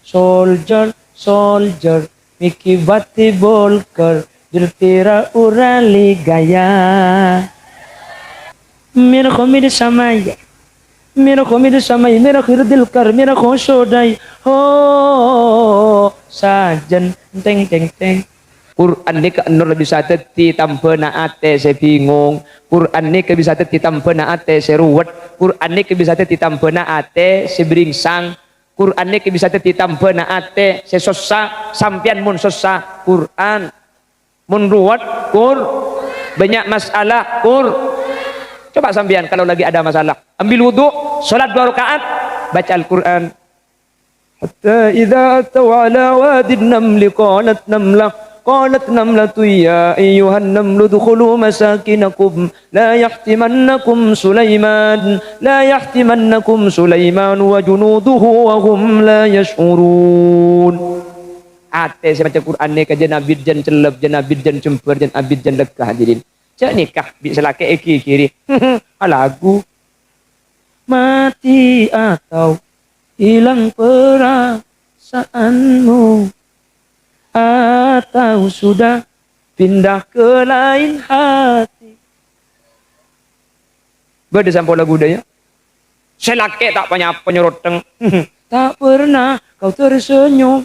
soldier soldier Mickey batti bolकर दिल तेरा उड़ा ले गया मेरे समय मेरा खिर दिल कर मेरा खुश हो जाए हो sajen teng teng teng Quran ni nur bisa teti tanpa naate saya bingung Quran ni bisa teti tanpa naate saya ruwet Quran ni bisa teti tanpa naate saya beringsang Quran ni bisa teti tanpa naate saya susah sampian mun susah Quran mun ruwet banyak masalah coba sampian kalau lagi ada masalah ambil wudu salat 2 rakaat baca Al-Quran hatta idza ataw ala wadi an-naml qalat namlatu ya ayyuhan namlu udkhulu masakinakum la yahtimannakum Sulaiman wa junuduhu wa hum la yash'urun ate saya baca Quran ni kajian abid jan celep jan abid jan cemper jan abid jan lekah hadirin cak nikah bisa laki eki kiri lagu mati atau hilang perasaanmu atau sudah pindah ke lain hati beda sampai lagu daya saya laki tak banyak penyeroteng tak pernah kau tersenyum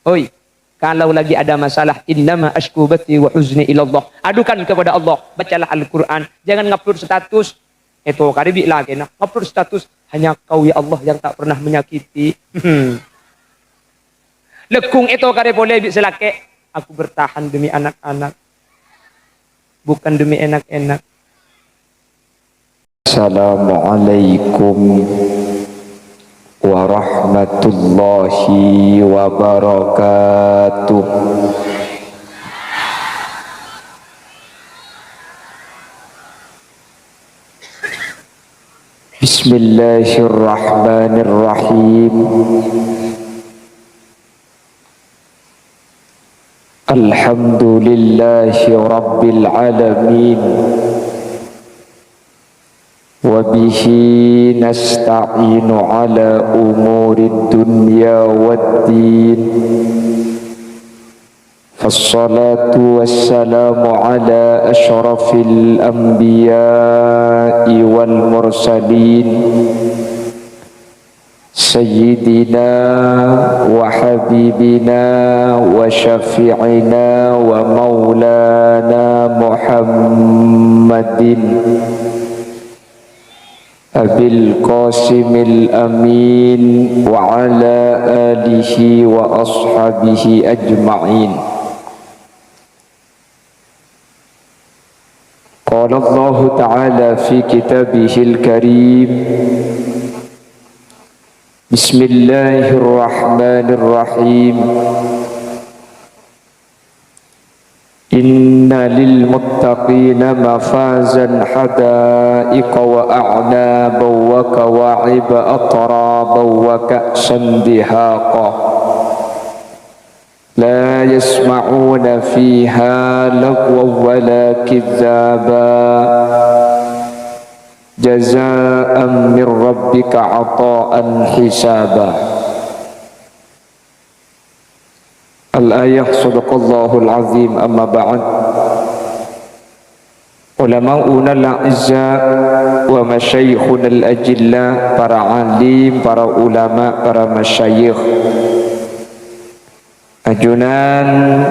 oi kalau lagi ada masalah innama ashku bathi wa huzni ila Allah adukan kepada Allah bacalah Al-Quran jangan ngupload status itu karibi lagi nah ngupload status hanya kau ya Allah yang tak pernah menyakiti lekung itu kare boleh bisa laki aku bertahan demi anak-anak bukan demi enak-enak. Assalamualaikum warahmatullahi wabarakatuh. Bismillahirrahmanirrahim. Alhamdulillahi rabbil alamin. Wabihi nasta'inu ala umurid dunya waddin. Fassalatu wassalamu ala ashrafil anbiya'i wal mursalin Sayyidina wa habibina wa syafi'ina wa maulana Muhammadin Abil Qasimil Amin wa ala alihi wa ashabihi ajma'in. Qala Allah Ta'ala fi kitabihil karim. Bismillahirrahmanirrahim. Inna lil muttaqina mafazan hadaiqa wa a'naba wa kawa'iba atraba wa ka'san dihaqa la yasma'una fiha lagwa wa la kidzaba jazaa'an min rabbika 'ata'an hisaba. Al-ayah sadaqallahul azim amma ba'd. Ulama'una al-a'izza wa masyayikhuna al-ajilla, para alim, para ulama, para masyayikh, ajunan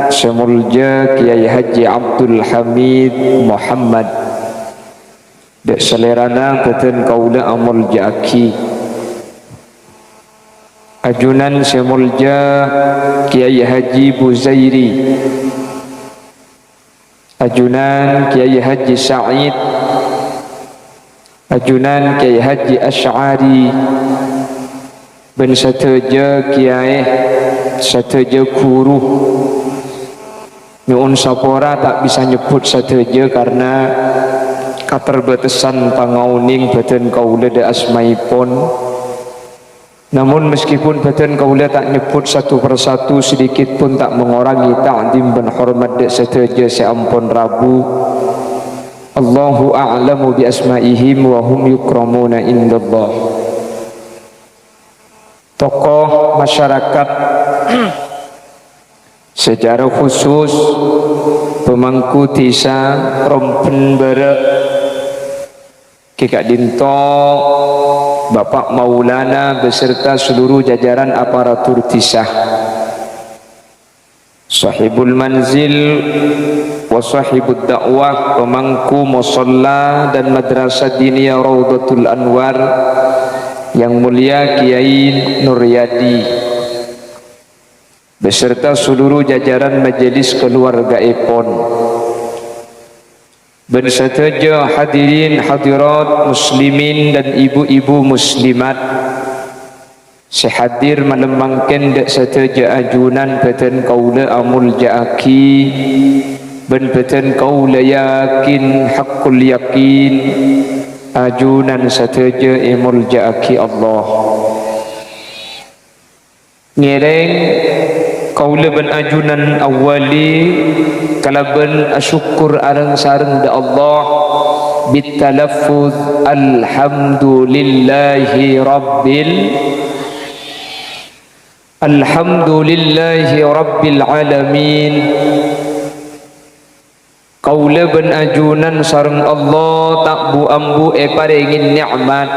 semulja Kiai Haji Abdul Hamid Muhammad dek selerana keten kaula amul jaki, ajunan semulja Kiai Haji Buzairi, ajunan Kiai Haji Sa'id, ajunan Kiai Haji Asy'ari, ben sateja kiai sateja guru nyuun sapora tak bisa nyebut sateja karena keterbatasan pangauning badan kaula de asmaipun. Namun meskipun badan kaula tak nyebut satu persatu, sedikit pun tak mengurangi ta'zim dan hormat dek seteja seampun Rabu. Allahu a'lamu bi asma'ihim wa hum yukramuna indallah. tokoh masyarakat secara khusus pemangku desa Rompen Berek Kikak Dinto Bapak Maulana beserta seluruh jajaran aparatur desa, sahibul manzil wa sahibud dakwah, pemangku musalla dan madrasah diniyah Raudatul Anwar, yang mulia Kiai Nuryadi beserta seluruh jajaran majelis keluarga Epon, berserta hadirin hadirat muslimin dan ibu-ibu muslimat sehadir malam mangken dek seteja ajunan peten kaula amul jaaki ben peten kaula yakin hakul yakin ajunan seteja imul jaaki Allah ngereng kaula ben ajunan awali kalaban asyukur arang sareng da Allah bitalaffuz alhamdulillahi rabbil alamin. Kaula ben ajunan sareng Allah tak bu ambu paringin nikmat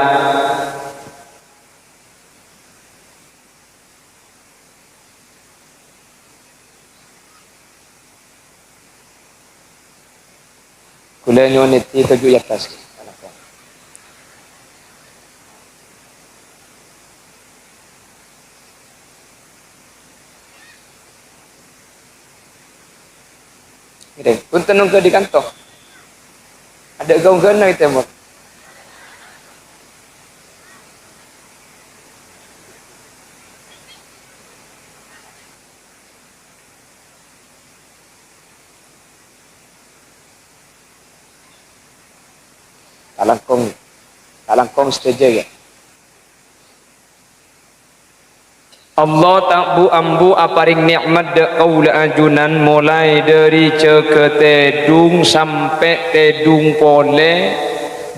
kula nyonit itu ju atas. Gede, punten nunggu di kantor. Ada gaung gana itu mot. Talangkong setuju ya. Allah tak bu ambu aparing nikmat de kaula ajunan mulai dari ceke tedung sampai tedung pole,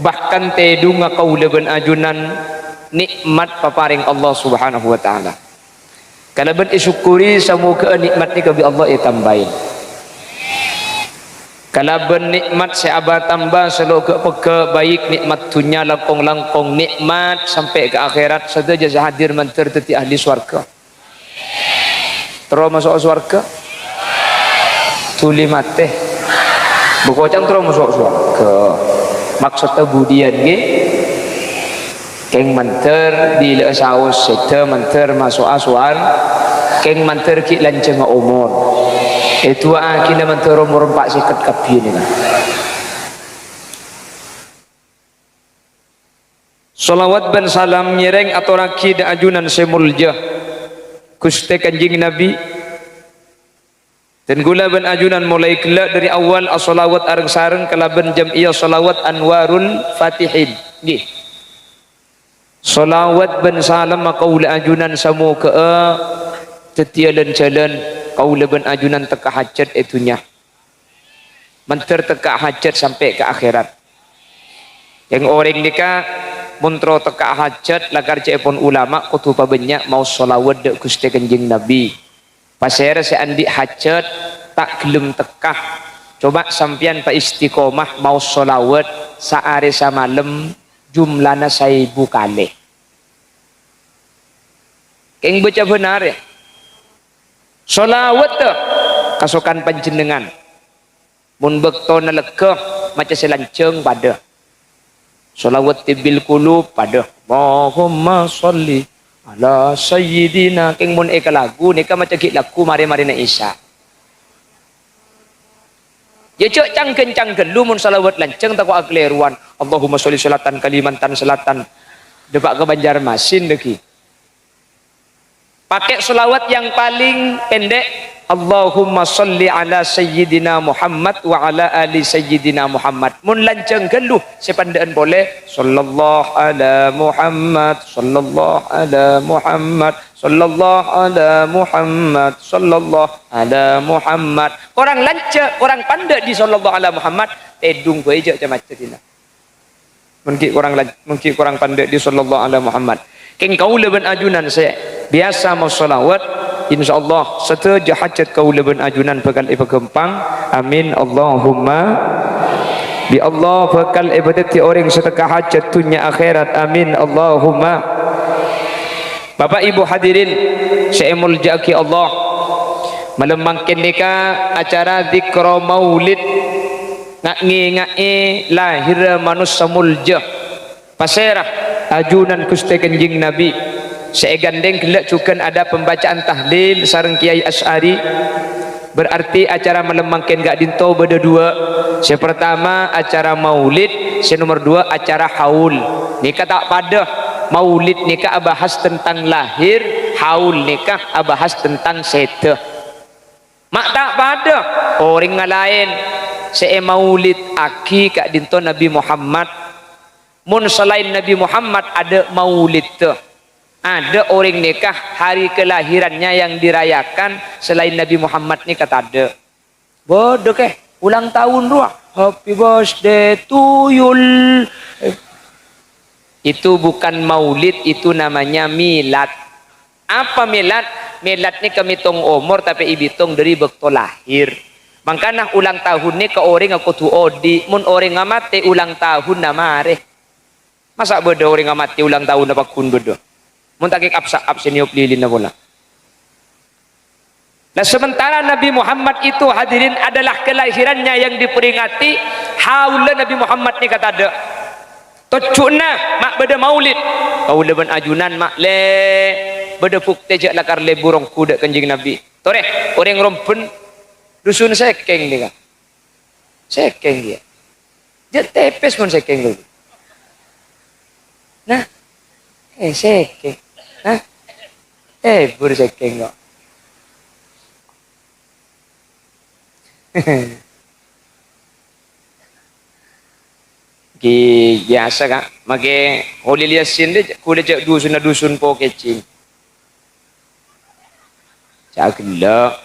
bahkan tedung kaula ben ajunan nikmat paparing Allah Subhanahu wa taala. Kalau ben isyukuri semoga nikmat ni ke Allah tambahin. Kalau ben nikmat seaba tambah seloga peke baik nikmat dunia langkong-langkong nikmat sampai ke akhirat saja hadir menter teti ahli swarga. Terus masuk swarga tuli mate bukocang terus masuk swarga maksudnya budian nggih keng menter di saus sete menter masuk aswar keng menter ki lanceng umur itu akhirnya menter umur 4 sikat kabin ini. Salawat dan salam nyereng atau raki da ajunan semulja Gusti Kanjeng Nabi dan gula ben ajunan mulai kelak dari awal as-salawat areng sareng kalaban jam'iyah salawat Anwarul Fatihin nggih. Salawat ben salam makaula ajunan samu ke tetialan jalan kaula ben ajunan teka hajat itunya menter teka hajat sampai ke akhirat yang orang nikah muntro teka hajat lagar cepon ulama kutuba banyak mau salawat de Gusti Kanjeng Nabi pasera seandi hajat tak gelem tekah coba sampian pa istiqomah mau salawat saare samalem jumlana 1000 kali keng baca benar ya salawat te kasukan panjenengan mun bekto na legeh maca selanceng pada salawat bil qulub pada Allahumma sholli ala sayyidina keng mun eka lagu nika maca git lagu mari-mari na Isa ya cek cangken mun salawat lanceng tak akleruan Allahumma sholli salatan kalimantan selatan debak ke Banjarmasin deki pakai salawat yang paling pendek Allahumma sholli ala sayyidina Muhammad wa ala ali sayyidina Muhammad mun lanceng geluh sepandaan boleh sallallahu ala Muhammad sallallahu ala Muhammad sallallahu ala Muhammad sallallahu ala Muhammad orang lanceng orang pandai di sallallahu ala Muhammad tedung gue aja macam dina mungkin orang pandai di sallallahu ala Muhammad keng kaula ben ajunan saya biasa mau salawat insyaallah setuju hajat kaula ben ajunan bakal ipagempang amin Allahumma bi Allah bakal ibadati orang sedekah hajat dunia akhirat amin Allahumma. Bapak Ibu hadirin saya muljaki Allah malam mangkin nika acara zikra maulid ngai lahir manusia mulja pasirah ajunan Gusti Kanjeng Nabi. Saya gandeng kelak juga ada pembacaan tahlil sareng Kiai Asy'ari. Berarti acara malam mangkin gak dinto beda dua. Yang pertama acara maulid, yang nomor dua acara haul. Nikah tak pada maulid nikah bahas tentang lahir, haul nikah bahas tentang sedeh. Mak tak pada orang lain. Saya maulid aki kak dinto Nabi Muhammad. Mun selain Nabi Muhammad ada maulid tu. Ada orang nikah hari kelahirannya yang dirayakan selain Nabi Muhammad nikah tak ada. Bodoh keh, ulang tahun doa. Happy birthday to you. Itu bukan maulid, itu namanya milad. Apa milad? Milad ni kami tong umur tapi ibitung dari bekto lahir. Makanya ulang tahun ni ke orang aku tu odi. Mun orang ngamati ulang tahun namare. Masa bodoh orang ngamati ulang tahun apa kun bodoh. Mun tak absen niup lilin na bola. Nah sementara Nabi Muhammad itu hadirin adalah kelahirannya yang diperingati haula Nabi Muhammad ni kata ada. Tocuna mak beda maulid. Kaula ben ajunan mak le beda bukti jak lakar le burung kuda Kanjeng Nabi. Tore orang rompen dusun sekeng dia. Sekeng dia. Dia tepes mun sekeng dulu. Nah, sekeng. Hah? Bur sekeng kok. Biasa kak, mage holy liasin deh, kuda cak dusun po kecing. Cak gelak.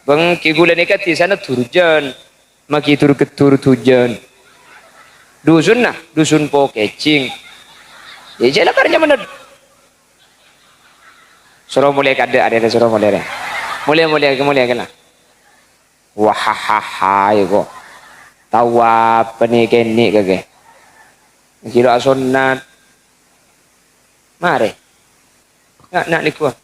Bang kigulan ni kat di sana turjan, magi tur ketur tujan. Dusun nah, dusun po kecing. Ya jalan karnya mana? Suruh mulai kada ada suruh mulai. Mulai kena. Wahahaha kok. Tawa penikeni kage. Kira sunat. Mare. Nak ni kuah.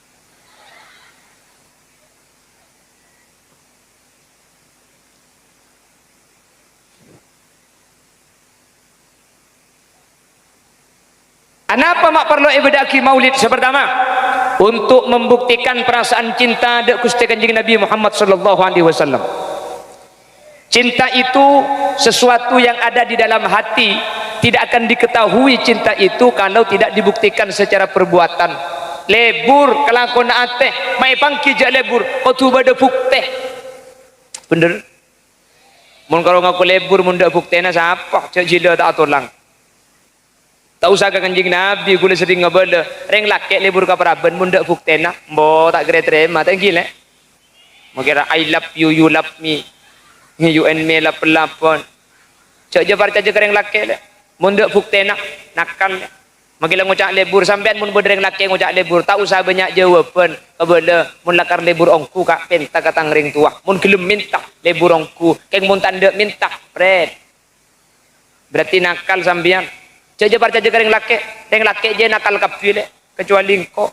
Kenapa mak perlu ibadaki maulid? Pertama, untuk membuktikan perasaan cinta dek Gusti Kanjeng Nabi Muhammad sallallahu alaihi wasallam. Cinta itu sesuatu yang ada di dalam hati, tidak akan diketahui cinta itu kalau tidak dibuktikan secara perbuatan. Lebur kelakon ate, mai pangki jak lebur, kau tu bada bukti. Bener? Mun kalau ngaku lebur mun dak buktena siapa? Cak jila tak tulang. Tak usah ke Kanjeng Nabi gula sering ngabala reng laki libur ka paraben mun dak buktena mbo tak kira terima tak gile makira I love you you love me you and me love lapon cak je parca je reng laki le mun dak buktena nakal makila ngucak libur sampean mun bodreng laki ngucak libur tak usah banyak jawaban kabala mun lakar libur ongku kak penta katang ring tua mun gelem minta libur ongku keng mun tanda minta pret berarti nakal sampean. Caja parca je reng laki je nakal kapile kecuali engkau.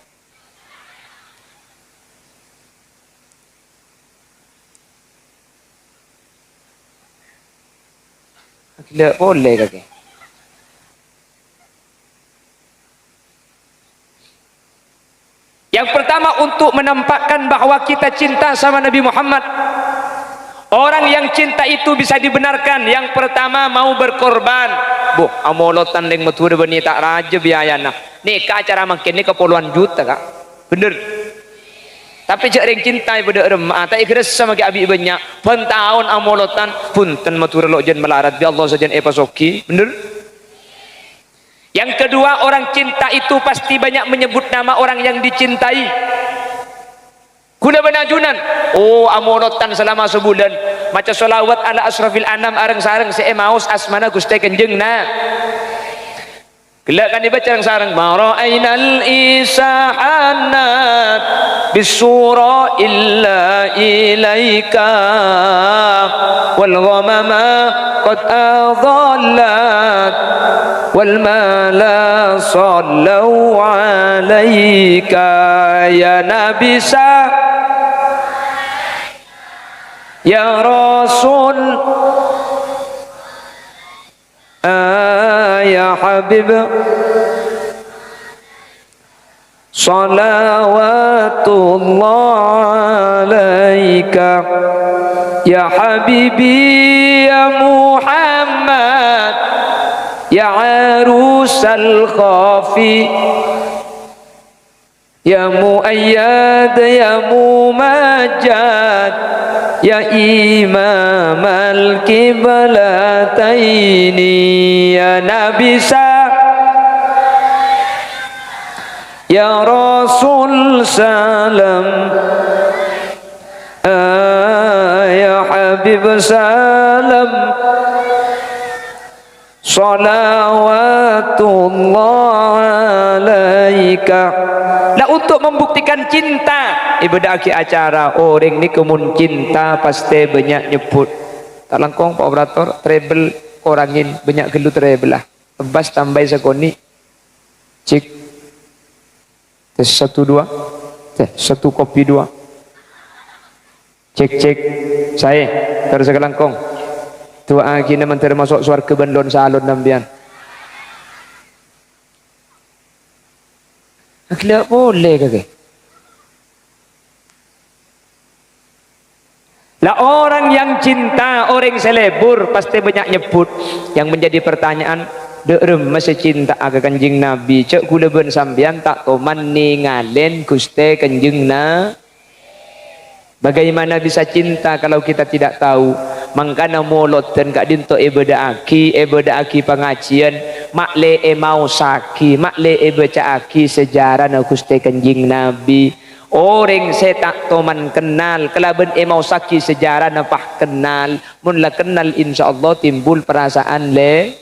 Tidak boleh kaki. Yang pertama untuk menampakkan bahwa kita cinta sama Nabi Muhammad. Orang yang cinta itu bisa dibenarkan. Yang pertama mau berkorban. Bu, amolotan yang metu bani tak raja biayana. Nih ke acara makin ni ke puluhan juta kak. Bener. Tapi cak ring cinta pada remah. Tak ikhlas sama ke abi banyak. Pentahun amolotan punten metu relok jen melarat bi Allah sajen epasoki. Bener. Yang kedua orang cinta itu pasti banyak menyebut nama orang yang dicintai. Guna benajunan. Oh amolotan selama sebulan. Maca solawat ala asrafil anam areng sareng si emaus asmana Gusti Kanjeng na. Kelak kan dibaca yang sarang mara'ainal isahanat bisura illa ilaika wal ghamama qad adallat wal mala sallu alaika ya nabisa ya rasul ya habib salawatullah alaika ya habibi ya Muhammad ya arusal khafi ya muayyad ya mumajjad ya imam al-kiblataini ya nabisa ya rasul salam ya habib salam salawatullah alaika. Lah untuk membuktikan cinta ibadah aki acara orang ni kemun cinta pasti banyak nyebut tak langkong Pak Operator treble orangin banyak gelu treble lah tebas tambah sekoni cek tes 1 2 tes 1 kopi 2 cek saya terus ke langkong doa kini menteri masuk surga bandon salon nambian akhirnya boleh kagak. Lah orang yang cinta, orang selebur pasti banyak nyebut. Yang menjadi pertanyaan, derem masih cinta agak kanjeng Nabi. Cek kula ben sambian tak toman ningalen Guste kanjeng na. Bagaimana bisa cinta kalau kita tidak tahu? Mangkana molot dan kak dinto ibadah aki pengajian makle mau saki makle baca aki sejarah na Gusti kanjeng Nabi. Orang saya tak toman kenal kelaban mau saki sejarah napah kenal mun la kenal insyaallah timbul perasaan le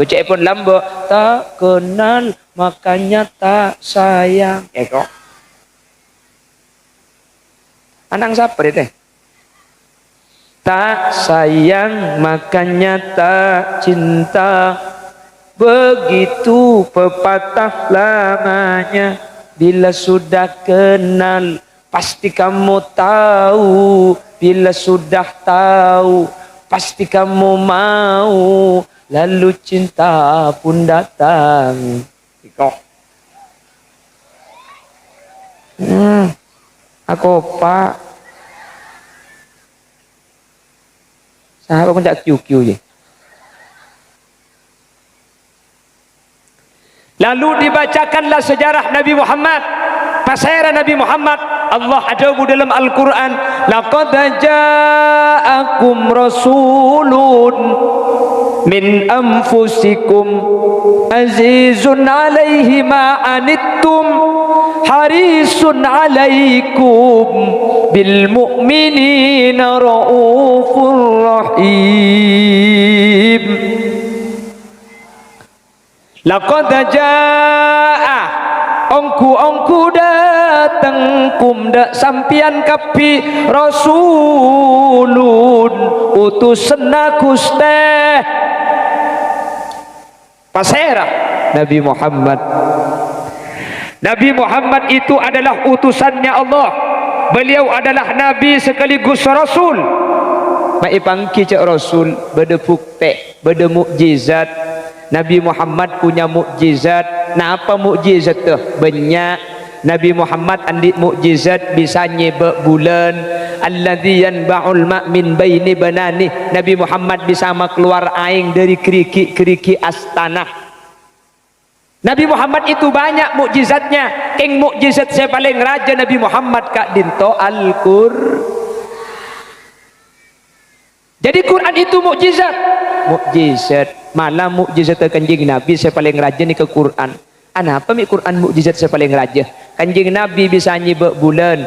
baca pun lambo tak kenal makanya tak sayang kok anang siapa teh tak sayang makanya tak cinta begitu pepatah lamanya. Bila sudah kenal pasti kamu tahu, bila sudah tahu pasti kamu mau, lalu cinta pun datang. Iko. Aku Pak. Sahabat pun tak kiu-kiu je. Lalu dibacakanlah sejarah Nabi Muhammad, pasairan Nabi Muhammad. Allah ada dalam Al-Quran, laqad ja'akum rasulun min anfusikum azizun alaihi ma anittum harisun alaikum bil mu'minina raufur rahim. Laqad jaa ongku datang kumda sampian kapi rasulun utusan Gusti pasera Nabi Muhammad. Nabi Muhammad itu adalah utusannya Allah. Beliau adalah nabi sekaligus rasul. Mai pangki cak rasul beda bukti beda mukjizat. Nabi Muhammad punya mukjizat. Nah apa mukjizat tu? Banyak. Nabi Muhammad andi mukjizat bisa nyebak bulan. Alladzi yanba'ul ma' min baini banani. Nabi Muhammad bisa keluar aing dari keriki astanah. Nabi Muhammad itu banyak mukjizatnya. King mukjizat saya paling raja Nabi Muhammad kak dinto Al-Qur'an. Jadi Quran itu mukjizat. Mukjizat. Malah mukjizat kanjeng Nabi saya paling raja ni ke Quran. Apa mi Quran mukjizat saya paling raja? Kanjeng Nabi bisa nyibak bulan,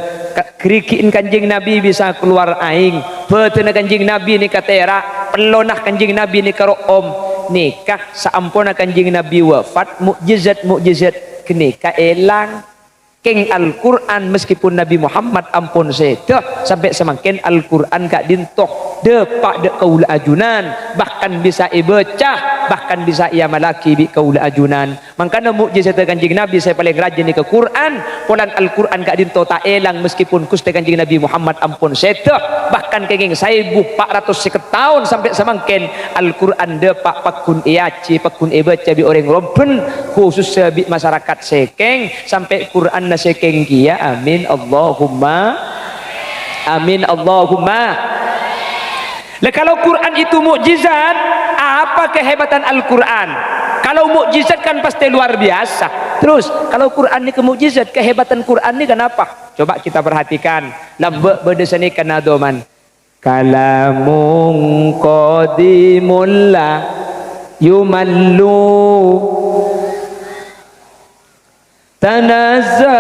kerikiin kanjeng Nabi bisa keluar aing, petena kanjeng Nabi ni katera, pelonah kanjeng Nabi ni karo om. nikah saampun kanjeng Nabi wafat, mukjizat kenikah elang. Keng Al-Quran meskipun Nabi Muhammad ampun sedah sampai semakin Al-Quran kak dintoh depak dek kaula ajunan, bahkan bisa ibecah, bahkan bisa ia malaki bi kaula ajunan. Mangkana mukjizat kanjeng Nabi saya paling rajin ke Quran, polan Al-Quran kak dintoh tak elang meskipun kuste kanjeng Nabi Muhammad ampun sedah, bahkan kenging 1400 tahun sampai semakin Al-Quran depak pakun iaci pakun ibaca bi orang rompen khusus bi masyarakat sekeng sampai Quran sekeng kia. Amin Allahumma amin Allahumma. Lah kalau Quran itu mukjizat, apa kehebatan Al-Quran? Kalau mukjizat kan pasti luar biasa. Terus kalau Quran ini kemukjizat, kehebatan Quran ini kenapa? Coba kita perhatikan. Lambek berdesani kana doman. Kalamun qadimun la yumallu tanaza'an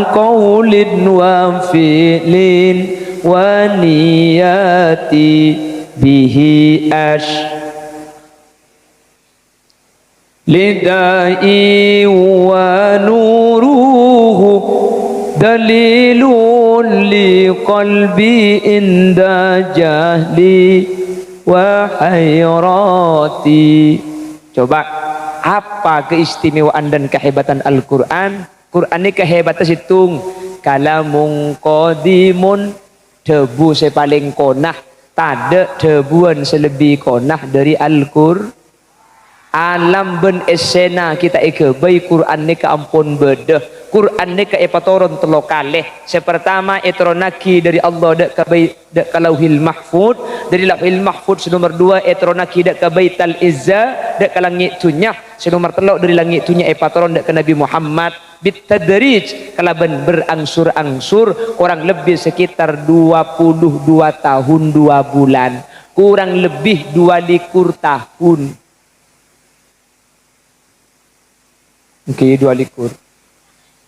qawlin wa fi'lin wa niyati bihi ash lidai wa nuruhu dalilun li qalbi inda jahli wa hayrati. Coba apa keistimewaan dan kehebatan Al-Quran? Quran ini kehebatan situng kalamun qadimun, debu sepaling konah, tada debuan selebih konah dari Al-Quran. Alam ben esena kita ike bayi Quran ni ke ampun bedah. Quran ni ke epatoron telokale. Sepertama etronaki dari Allah dak ke bayi dak ke lauhil mahfud, dari lauhil mahfud senomor 2 etronaki dak ke baital izza dak ke langit tunyah, senomor 3 dari langit tunyah epatoron dak ke Nabi Muhammad bitadrij kalaban berangsur-angsur orang lebih sekitar 22 tahun 2 bulan, kurang lebih 22 tahun. Oke, 22.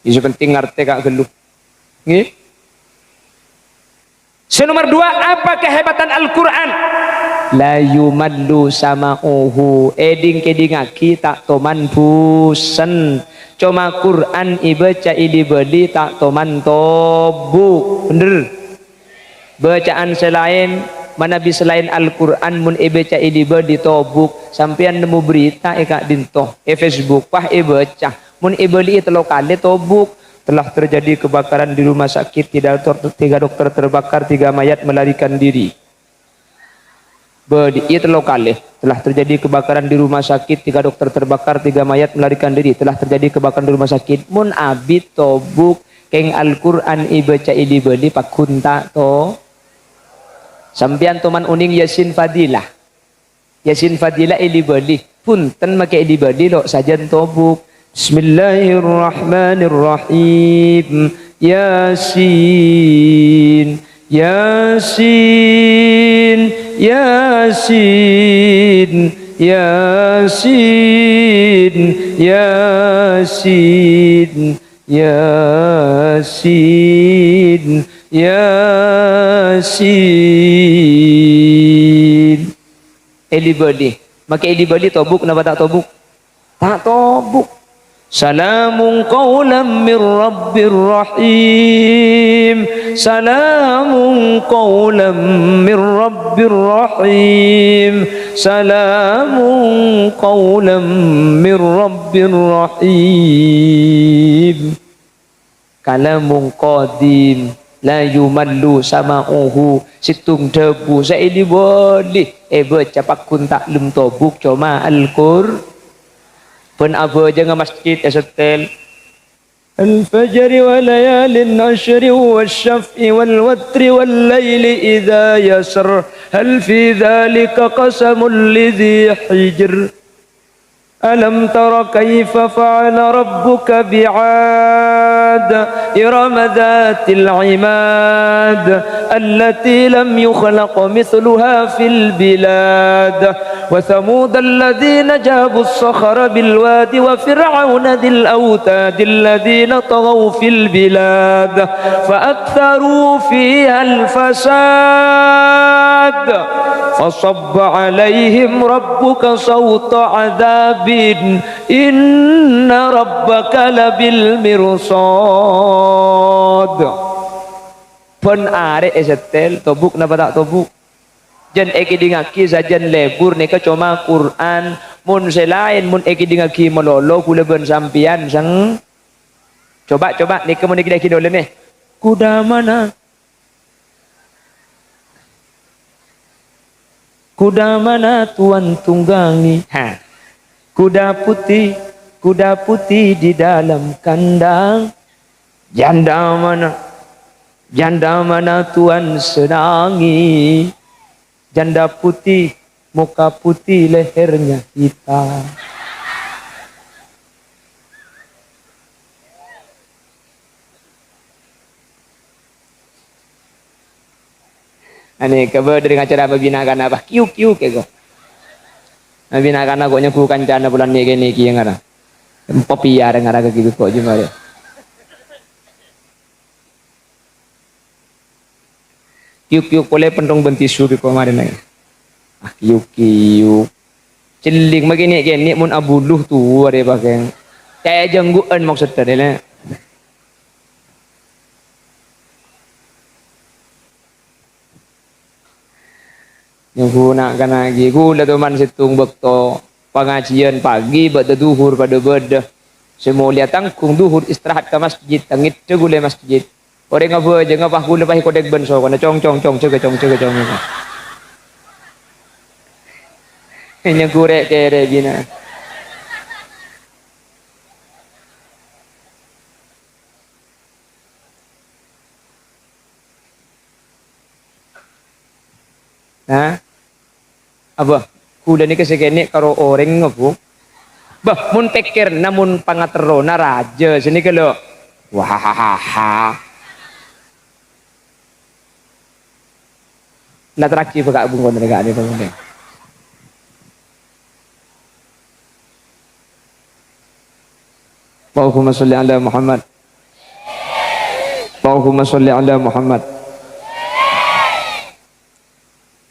Isu penting ngerti kak geluh. Nggih. Senomor 2, apa kehebatan Al-Quran? La yumallu sama'uhu, eding kedingaki tak toman busen. Cuma Quran ibaca idibeli tak toman tobuk. Bener. Bacaan selain mana bisa selain Al-Quran mun ibaca idibeli tobuk. Sampean nemu berita kak dintoh Facebook pah ibaca mun ibeli itu lokale tobuk. Telah terjadi kebakaran di rumah sakit, 3 dokter terbakar, 3 mayat melarikan diri. Bedi itu lokale. Telah terjadi kebakaran di rumah sakit, 3 dokter terbakar, 3 mayat melarikan diri. Telah terjadi kebakaran di rumah sakit. Mun abid tobuk keng Al-Quran ibaca idibeli pakunta to. Sampian toman uning Yasin Fadilah. Yasin Fadilah idibeli. Punten make idibeli lo sajan tobuk. Bismillahirrahmanirrahim. Yasin, Yasin, Yasin, Yasin, Yasin, Yasin, Yasin. Elibadi. Maka elibadi tobuk, kenapa tak tobuk? Tak tobuk. Salamun qawlan min rabbir rahim. Salamun qawlan min rabbir rahim. Salamun qawlan min rabbir rahim. Kalamun qadim la yumallu sama'uhu, situng debu saya ini boleh baca pakun taklum tobuk cuma Al-Qur'an. Pun apa jangan masjid setel al-fajri wa layalin ashri wasyaf'i wal watri wal layli idha yasr hal fi dhalika qasamul lidhi hijr alam tara kayfa fa'ala rabbuka bi'ad irama dhatil imad allati lam yukhlaq mithluha fil bilad wa thamud alladhina jabu as-sakhara bil wadi wa fir'auna dhil awtad alladhina taghaw fil bilad fa aktharu fiha al fasad fasabba alaihim rabbuka sawta adzabin inna rabbaka labil mirsad. Pun are esetel tobuk napa tak tobuk jan eki dingaki sajan lebur nika cuma Quran mun selain mun eki dingaki melolo kula ben sampian sang coba nika mun eki dole nih kuda mana tuan tunggangi kuda putih di dalam kandang janda mana tuan senangi janda putih muka putih lehernya hitam. Ani kabar dari acara membinakan apa kiu kego membinakan aku nyaku kancana bulan ini yang ada pepiar yang ada gitu kok jumare. Kiuk boleh pentong bentisu di kemarin lagi. Kiuk. Celing begini mun abuluh tuh ada pakai. Kayak jengguan maksudnya deh. Yang gunakan lagi. Gula teman situng bekto pengajian pagi pada duhur pada beda. Semua lihat tangkung duhur istirahat ke masjid tangit gule masjid. Orang ngapa aja ngapa gula pahi kodek benso kana cong cega cong. Ini gurek kere bina. Nah, apa? Kuda ni kasi kene karo orang ngapu. Bah, mun pikir namun pangatero na raja sini kalau. Wah. Na terakhir pagka bungon na ni pamundeng. Allahumma sholli ala Muhammad. Allahumma sholli ala Muhammad.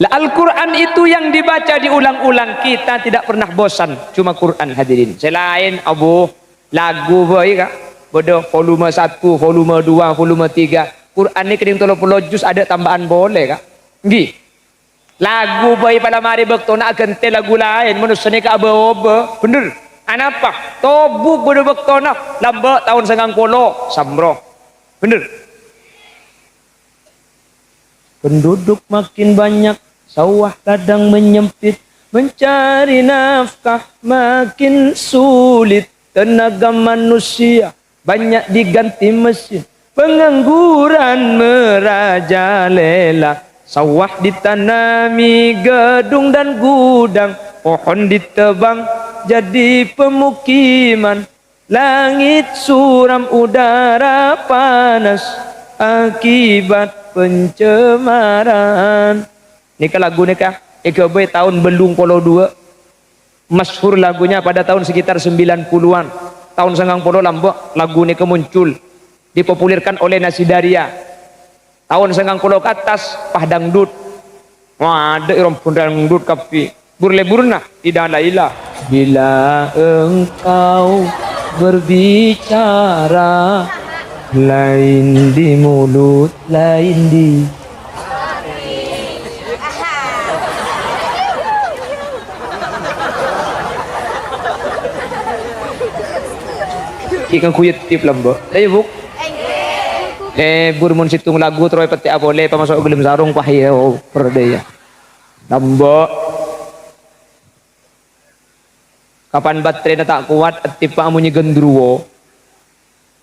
Al-Quran itu yang dibaca diulang-ulang, kita tidak pernah bosan. Cuma Quran hadirin. Selain lagu boy kak, bodoh volume 1, volume 2, volume 3. Quran ini keding 30 juz ada tambahan boleh kak. Nggih. Lagu boy pada mari bekto nak gente lagu lain manusia ni ka aba-aba. Bener. Anapa? Tobuk bodoh bekto nak lamba tahun 90 sambro. Bener. Penduduk makin banyak, sawah ladang menyempit, mencari nafkah makin sulit, tenaga manusia banyak diganti mesin, pengangguran merajalela, sawah ditanami gedung dan gudang, pohon ditebang jadi pemukiman, langit suram udara panas akibat pencemaran. Nikah lagu nikah EKB tahun belum polo 2 masyhur lagunya pada tahun sekitar 90-an tahun 90 lambok lagu nikah muncul dipopulirkan oleh Nasidaria tahun 90 ke atas pah dangdut wah ada irom pun dangdut kapi burle-burna tidak ilah bila engkau berbicara lain di mulut lain di ikan kuyut tip lambo ayo buk burmun situng lagu terus peti boleh pamasok gelem sarung pahia perdaya lambo kapan baterai na tak kuat tipa amunyi gendruwo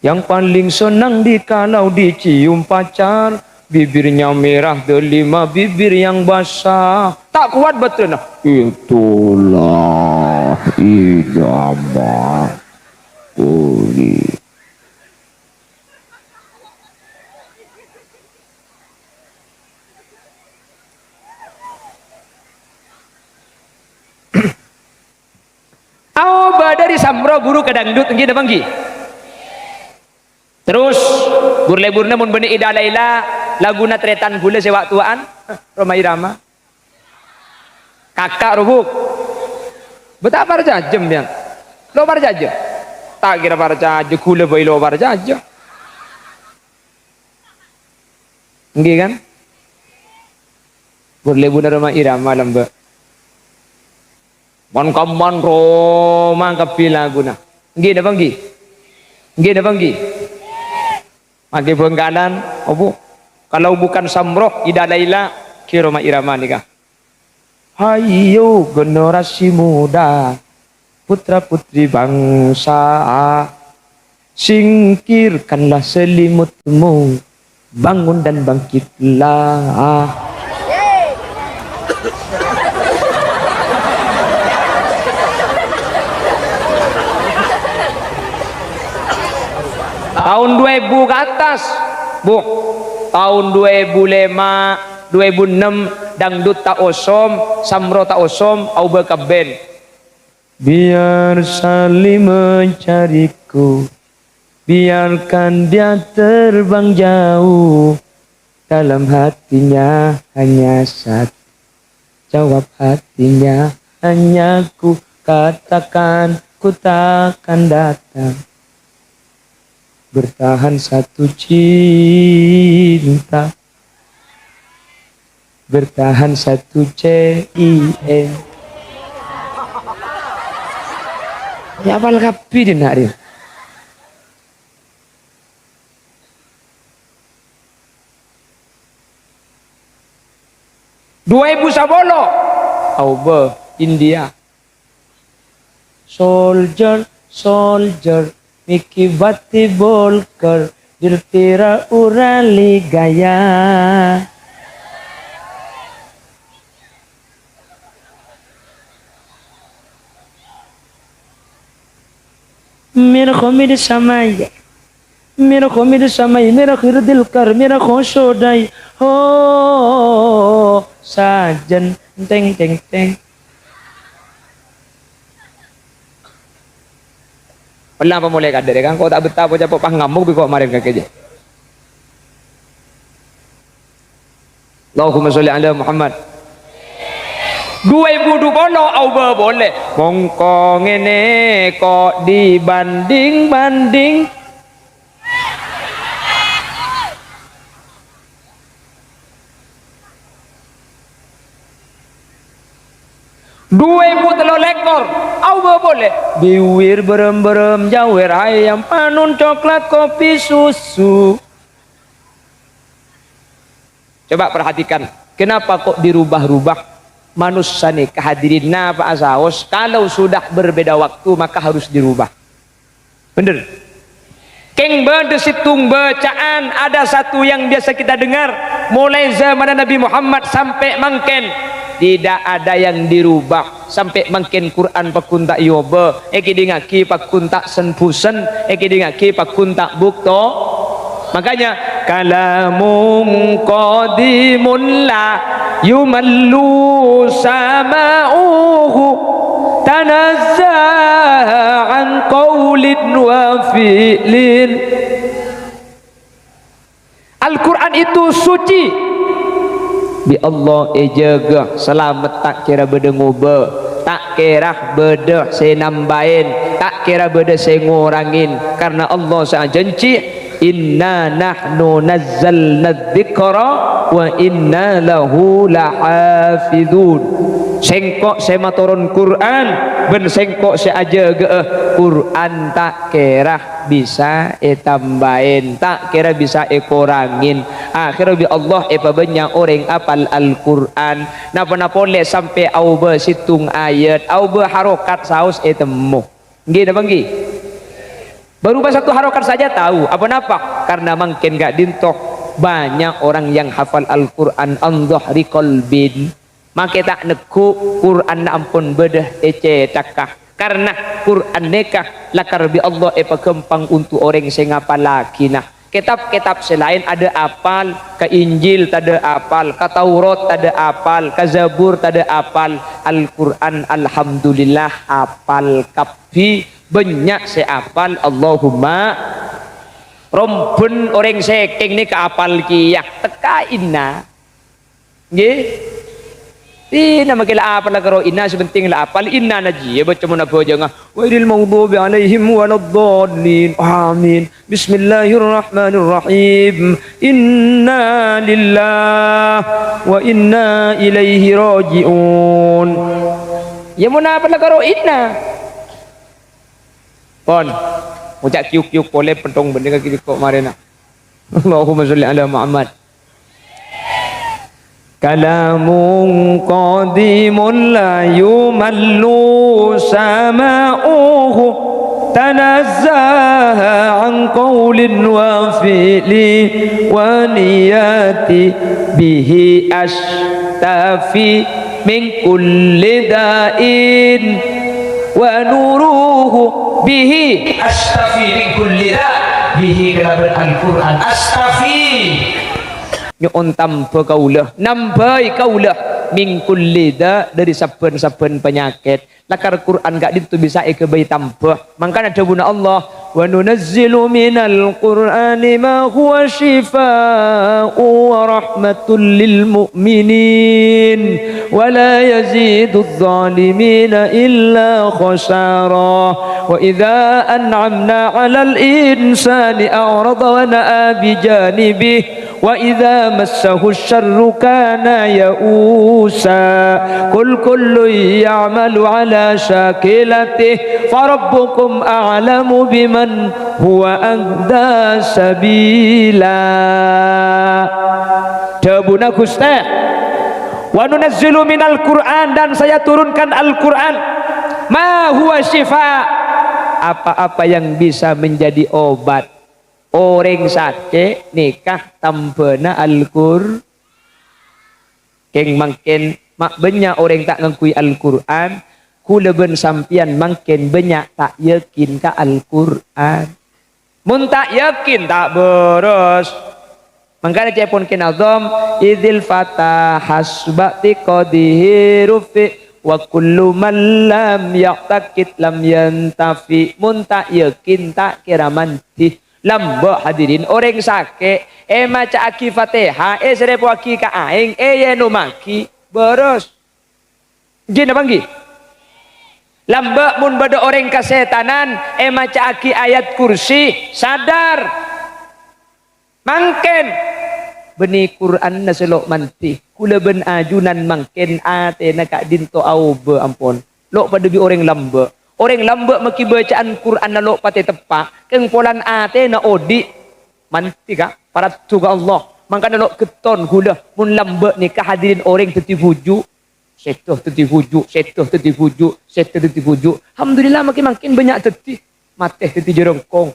yang paling senang kalau dicium pacar bibirnya merah delima bibir yang basah tak kuat baterai nah itulah idaman Uli. Aoba dari samro buru ke dangdut enggi banggi. Terus burle-burna mun benih ida laila laguna tretan gula sewak tuaan Roma Irama. Kakak rubuk. Betapa jajem yang. Lo bar jajem. Tak kira bar jajem kula boy lo bar jajem. Nggih kan? Boleh benar rumah irama lembe. Mon kaman Roma kapila guna. Nggih dah banggi. Nggih dah banggi. Magi benggalan, obu. Kalau bukan Samroh, Ida Laila, kira rumah irama nikah. Hayo generasi muda, putra putri bangsa, singkirkanlah selimutmu, bangun dan bangkitlah. Tahun 2000 ke atas, Bu. Tahun 2005, 2006 dangdut tak osom, Samro tak osom, au berkeben. Biar saling mencariku, biarkan dia terbang jauh, dalam hatinya hanya satu, jawab hatinya hanya ku, katakan ku takkan datang. Bertahan satu cinta, bertahan satu CIN. Ya apal kapi din hari. 2010 Auba India. Soldier, soldier, Mickey batti bolकर दिल तेरा उड़ा ले गया. मेरा खो मेरे समय, मेरा खो मेरे समय, मेरा खिर दिल कर, मेरा खोश हो जाए हो साजन teng teng teng. Pernah apa mulai kader kan? Kau tak betah apa pah ngamuk bi kau kemarin kakek je. Allahumma sholli ala Muhammad. 2020 Auba boleh. Mongko ngene kok dibanding-banding. Lekor, Auba boleh. Biwir berem-berem, jawir ayam, panun coklat, kopi susu. Coba perhatikan, kenapa kok dirubah-rubah manusia nih kehadirin Pak Asaos? Kalau sudah berbeda waktu maka harus dirubah. Bener? Keng bedesitung bacaan ada satu yang biasa kita dengar mulai zaman Nabi Muhammad sampai mangken. Tidak ada yang dirubah sampai mangken Quran pakun tak yoba eki dingaki pakun tak senpusen eki dingaki pakun tak bukto. Makanya kalamun qadimun la yumallu sama'uhu tanazza'a an qawlin wa fi'lin. Al-Quran itu suci. Bi Allah jaga selamat tak kira beda ngubah, tak kira beda saya nambahin, tak kira beda saya ngurangin, karena Allah saya janji inna nahnu nazzalna dzikra wa inna lahu lahafizun. Sengkok saya maturun Quran ben sengkok saya aja Quran tak kira bisa tambahin, tak kira bisa kurangin. Akhirnya bi Allah banyak orang apal Al-Quran napa boleh sampai auba situng ayat auba harokat saus temu nggih dah banggi. Baru satu harokat saja tahu apa napa, karena mungkin gak dintoh banyak orang yang hafal Al-Quran an dhahri qalbin, maka tak neku Quran ampun bedah cakah, karena Quran nekah lakar bi Allah kempang untuk orang yang ngapal laki. Nah kitab-kitab selain ada apal, ke Injil tak ada apal, ke Taurat tak ada apal, ke Zabur tak ada apal. Al-Quran alhamdulillah apal kapi banyak saya apal. Allahumma rompun orang seking ni ke apal kiyah tekaina nggih Tina makin apa lah karo inna sebenting lah apal inna naji ya baca mana baca ngah wairil maghdubi alaihim waladdallin amin bismillahirrahmanirrahim inna lillah wa inna ilaihi rajiun ya mana apa lah karo inna pon ucap kiuk-kiuk boleh pentong benda kaki kok marina Allahumma sholli ala Muhammad kalamun qadimun la yumallu sama'uhu tanazzaha an qawlin wa fi'li wa niyati bihi ashtafi min kulli da'in wa nuruhu bihi ashtafi min kulli da' bihi kalamun al-Quran ashtafi nyon tanpa kaulah nampai kaulah min kulli da dari saben-saben penyakit lakar Quran gak ditu bisa ke bayi tanpa mangkana dawuh Allah wa nunazzilu minal qur'ani ma huwa shifaa'u wa rahmatul lil mu'minin wa la yazidu adh-dhalimina illa khasara wa idza an'amna 'alal insani a'rada wa na'a bi janibihi wa idza massahu syarru kana ya'usa qul kullun ya'malu 'ala shakilatihi farabbukum a'lamu biman huwa ahda sabila dabuna Gusti wa nunazzilu minal Qur'an dan saya turunkan Al-Qur'an ma huwa syifa apa-apa yang bisa menjadi obat orang sakit nikah tampena Al-Qur'an keng makin mak banyak orang tak ngakui Al-Qur'an kula ben sampian makin banyak tak yakin ka Al-Qur'an mun tak yakin tak beres mangkana cepon kinazam idzil fatah hasbati qadihi rufi wa kullu man lam yaqtakid lam yantafi mun tak yakin tak kira mantih lambak hadirin orang sakit maca aki Fatihah serepo aki ka aing yeno maki beres jin banggi lambak mun bada orang kesetanan maca aki ayat kursi sadar mangken beni Quran na selok manti kula ben ajunan mangken ate na kak dinto aube ampun lok pada bi orang lambak orang lambak maki bacaan Quran na lok pate tepak keng polan ate na odi manti ka para tuga Allah mangkana lok keton kula mun lambak ni kehadirin orang tetibuju setoh tetibuju setoh tetibuju setoh tetibuju alhamdulillah makin banyak teti mateh teti jerongkong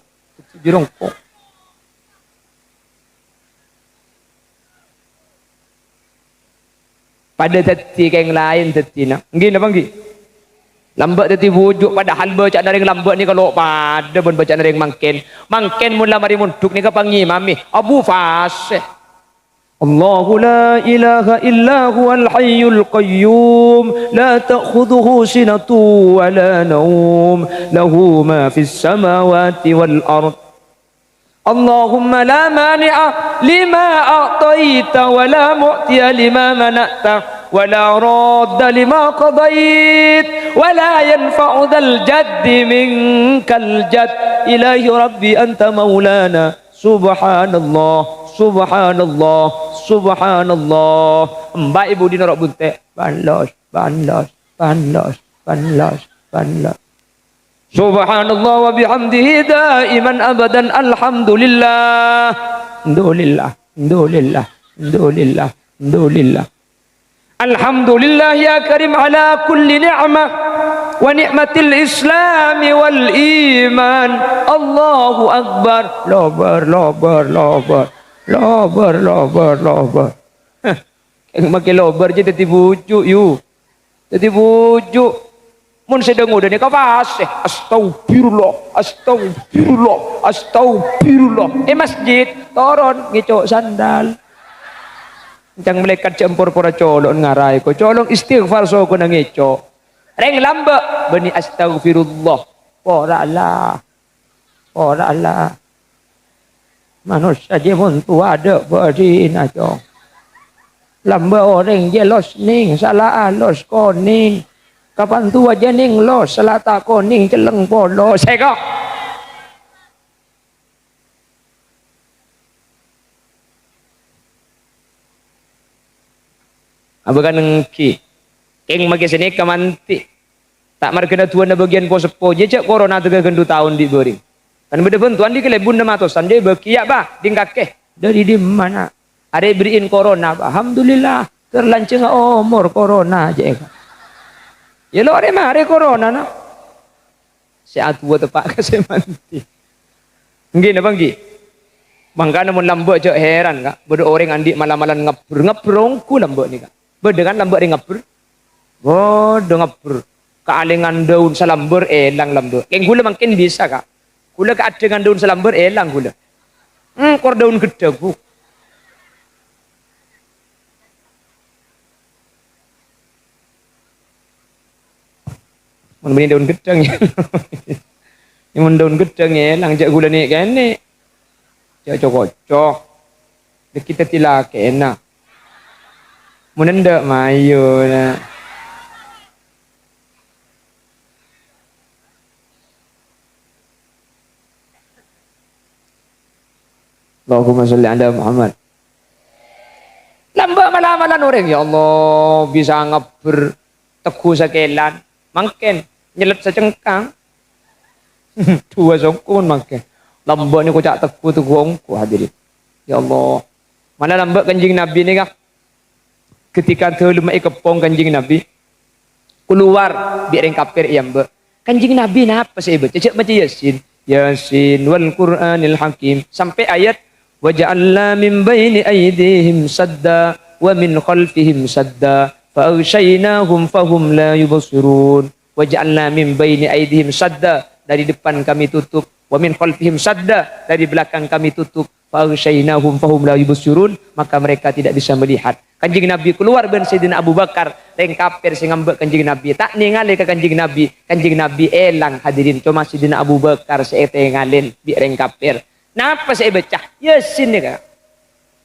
pada teti keng lain teti na nggih napa nggih lambat teti wujud padahal baca naring lambat ni kalau pada pun baca naring mangken mun lamari munduk ni kapangi mami Abu Fasih Allahu la ilaha illa huwal hayyul qayyum la ta'khudhuhu sinatun wa la nawm lahu ma fis samawati wal ard Allahumma la mani'a lima a'taita wa la mu'tiya lima mana'ta wa la radda lima qadait wa la yanfa'u dhal jaddi minkal jadd ilahi rabbi anta maulana subhanallah subhanallah subhanallah mbak ibu dina rok bunte banlos subhanallah wa bihamdihi daiman abadan alhamdulillah alhamdulillah alhamdulillah ya karim ala kulli ni'mah wa ni'matil islam wal iman Allahu akbar lobar makin lobar je tadi bujuk you tadi bujuk mun sedang udah ni kau fasih astagfirullah masjid toron ngicok sandal Jangan malaikat campur pura colok ngarai ko colong istighfar so ko nang ngicok reng lamba bani astagfirullah ora Allah manusia je mun tu ada beri na jong Lamba orang je los ning, salah los koning. Kapan tu aja ning los, salah tak koning celeng polo. Saya kok. Abakan nengki. Keng magi sini kamanti. Tak markena tuan na bagian ko sepo je cak corona 3 tahun di bering. Kan beda pun tuan di kelebun na matosan dia berkiak bah ding kakeh. Dari di mana? Ada beriin corona bah. Alhamdulillah terlanceng umur corona je. Ya lo ada mah ada corona na. Si atu tepak ke semanti. Nggih na bang gi. Mangkana mun lambek cak heran kak. Beda orang andi malam-malam ngaprongku lambek ni kak. Beda kan lambek di ngapur. Bodoh ngapur. Kealengan daun salamber elang lamber. Keng gula makin bisa kak. Gula keadengan daun salamber elang gula. Kor daun gede bu. Mun daun gedang ya. Mun daun gedang elang jak gula ni kan ni. Jak cocok. Kita tilak enak. Mun ndak mayo na. Allahumma salli ala Muhammad. Lambak malam-malam orang ya Allah bisa ngapur teguh sakelan, mangken nyelet secengkang. Dua songkun mangken. Lambak ni ko cak teguh tu gongku hadirin. Ya Allah. Mana lambak kanjing Nabi ni kah? Ketika terlemai kepong kanjing Nabi keluar biar kafir yang be. Kanjing Nabi napa sih be? Cecek macam Yasin. Yasin wal Qur'anil Hakim sampai ayat وَجَعَلْنَا مِنْ بَيْنِ أَيْدِيهِمْ سَدًّا وَمِنْ خَلْفِهِمْ سَدًّا فَأَغْشَيْنَاهُمْ فَهُمْ لَا يُبْصِرُونَ وَجَعَلْنَا مِنْ بَيْنِ أَيْدِيهِمْ سَدًّا dari depan kami tutup وَمِنْ خَلْفِهِمْ سَدًّا dari belakang kami tutup فَأَغْشَيْنَاهُمْ فَهُمْ لَا يُبْصِرُونَ maka mereka tidak bisa melihat. Kanjeng Nabi keluar ben Sayyidina Abu Bakar reng kafir sing ngambek kanjeng Nabi tak ningali ke kanjeng Nabi elang hadirin cuma Sayyidina Abu Bakar seete ngalen bi reng kafir. Napa saya baca? Yasin ni kak.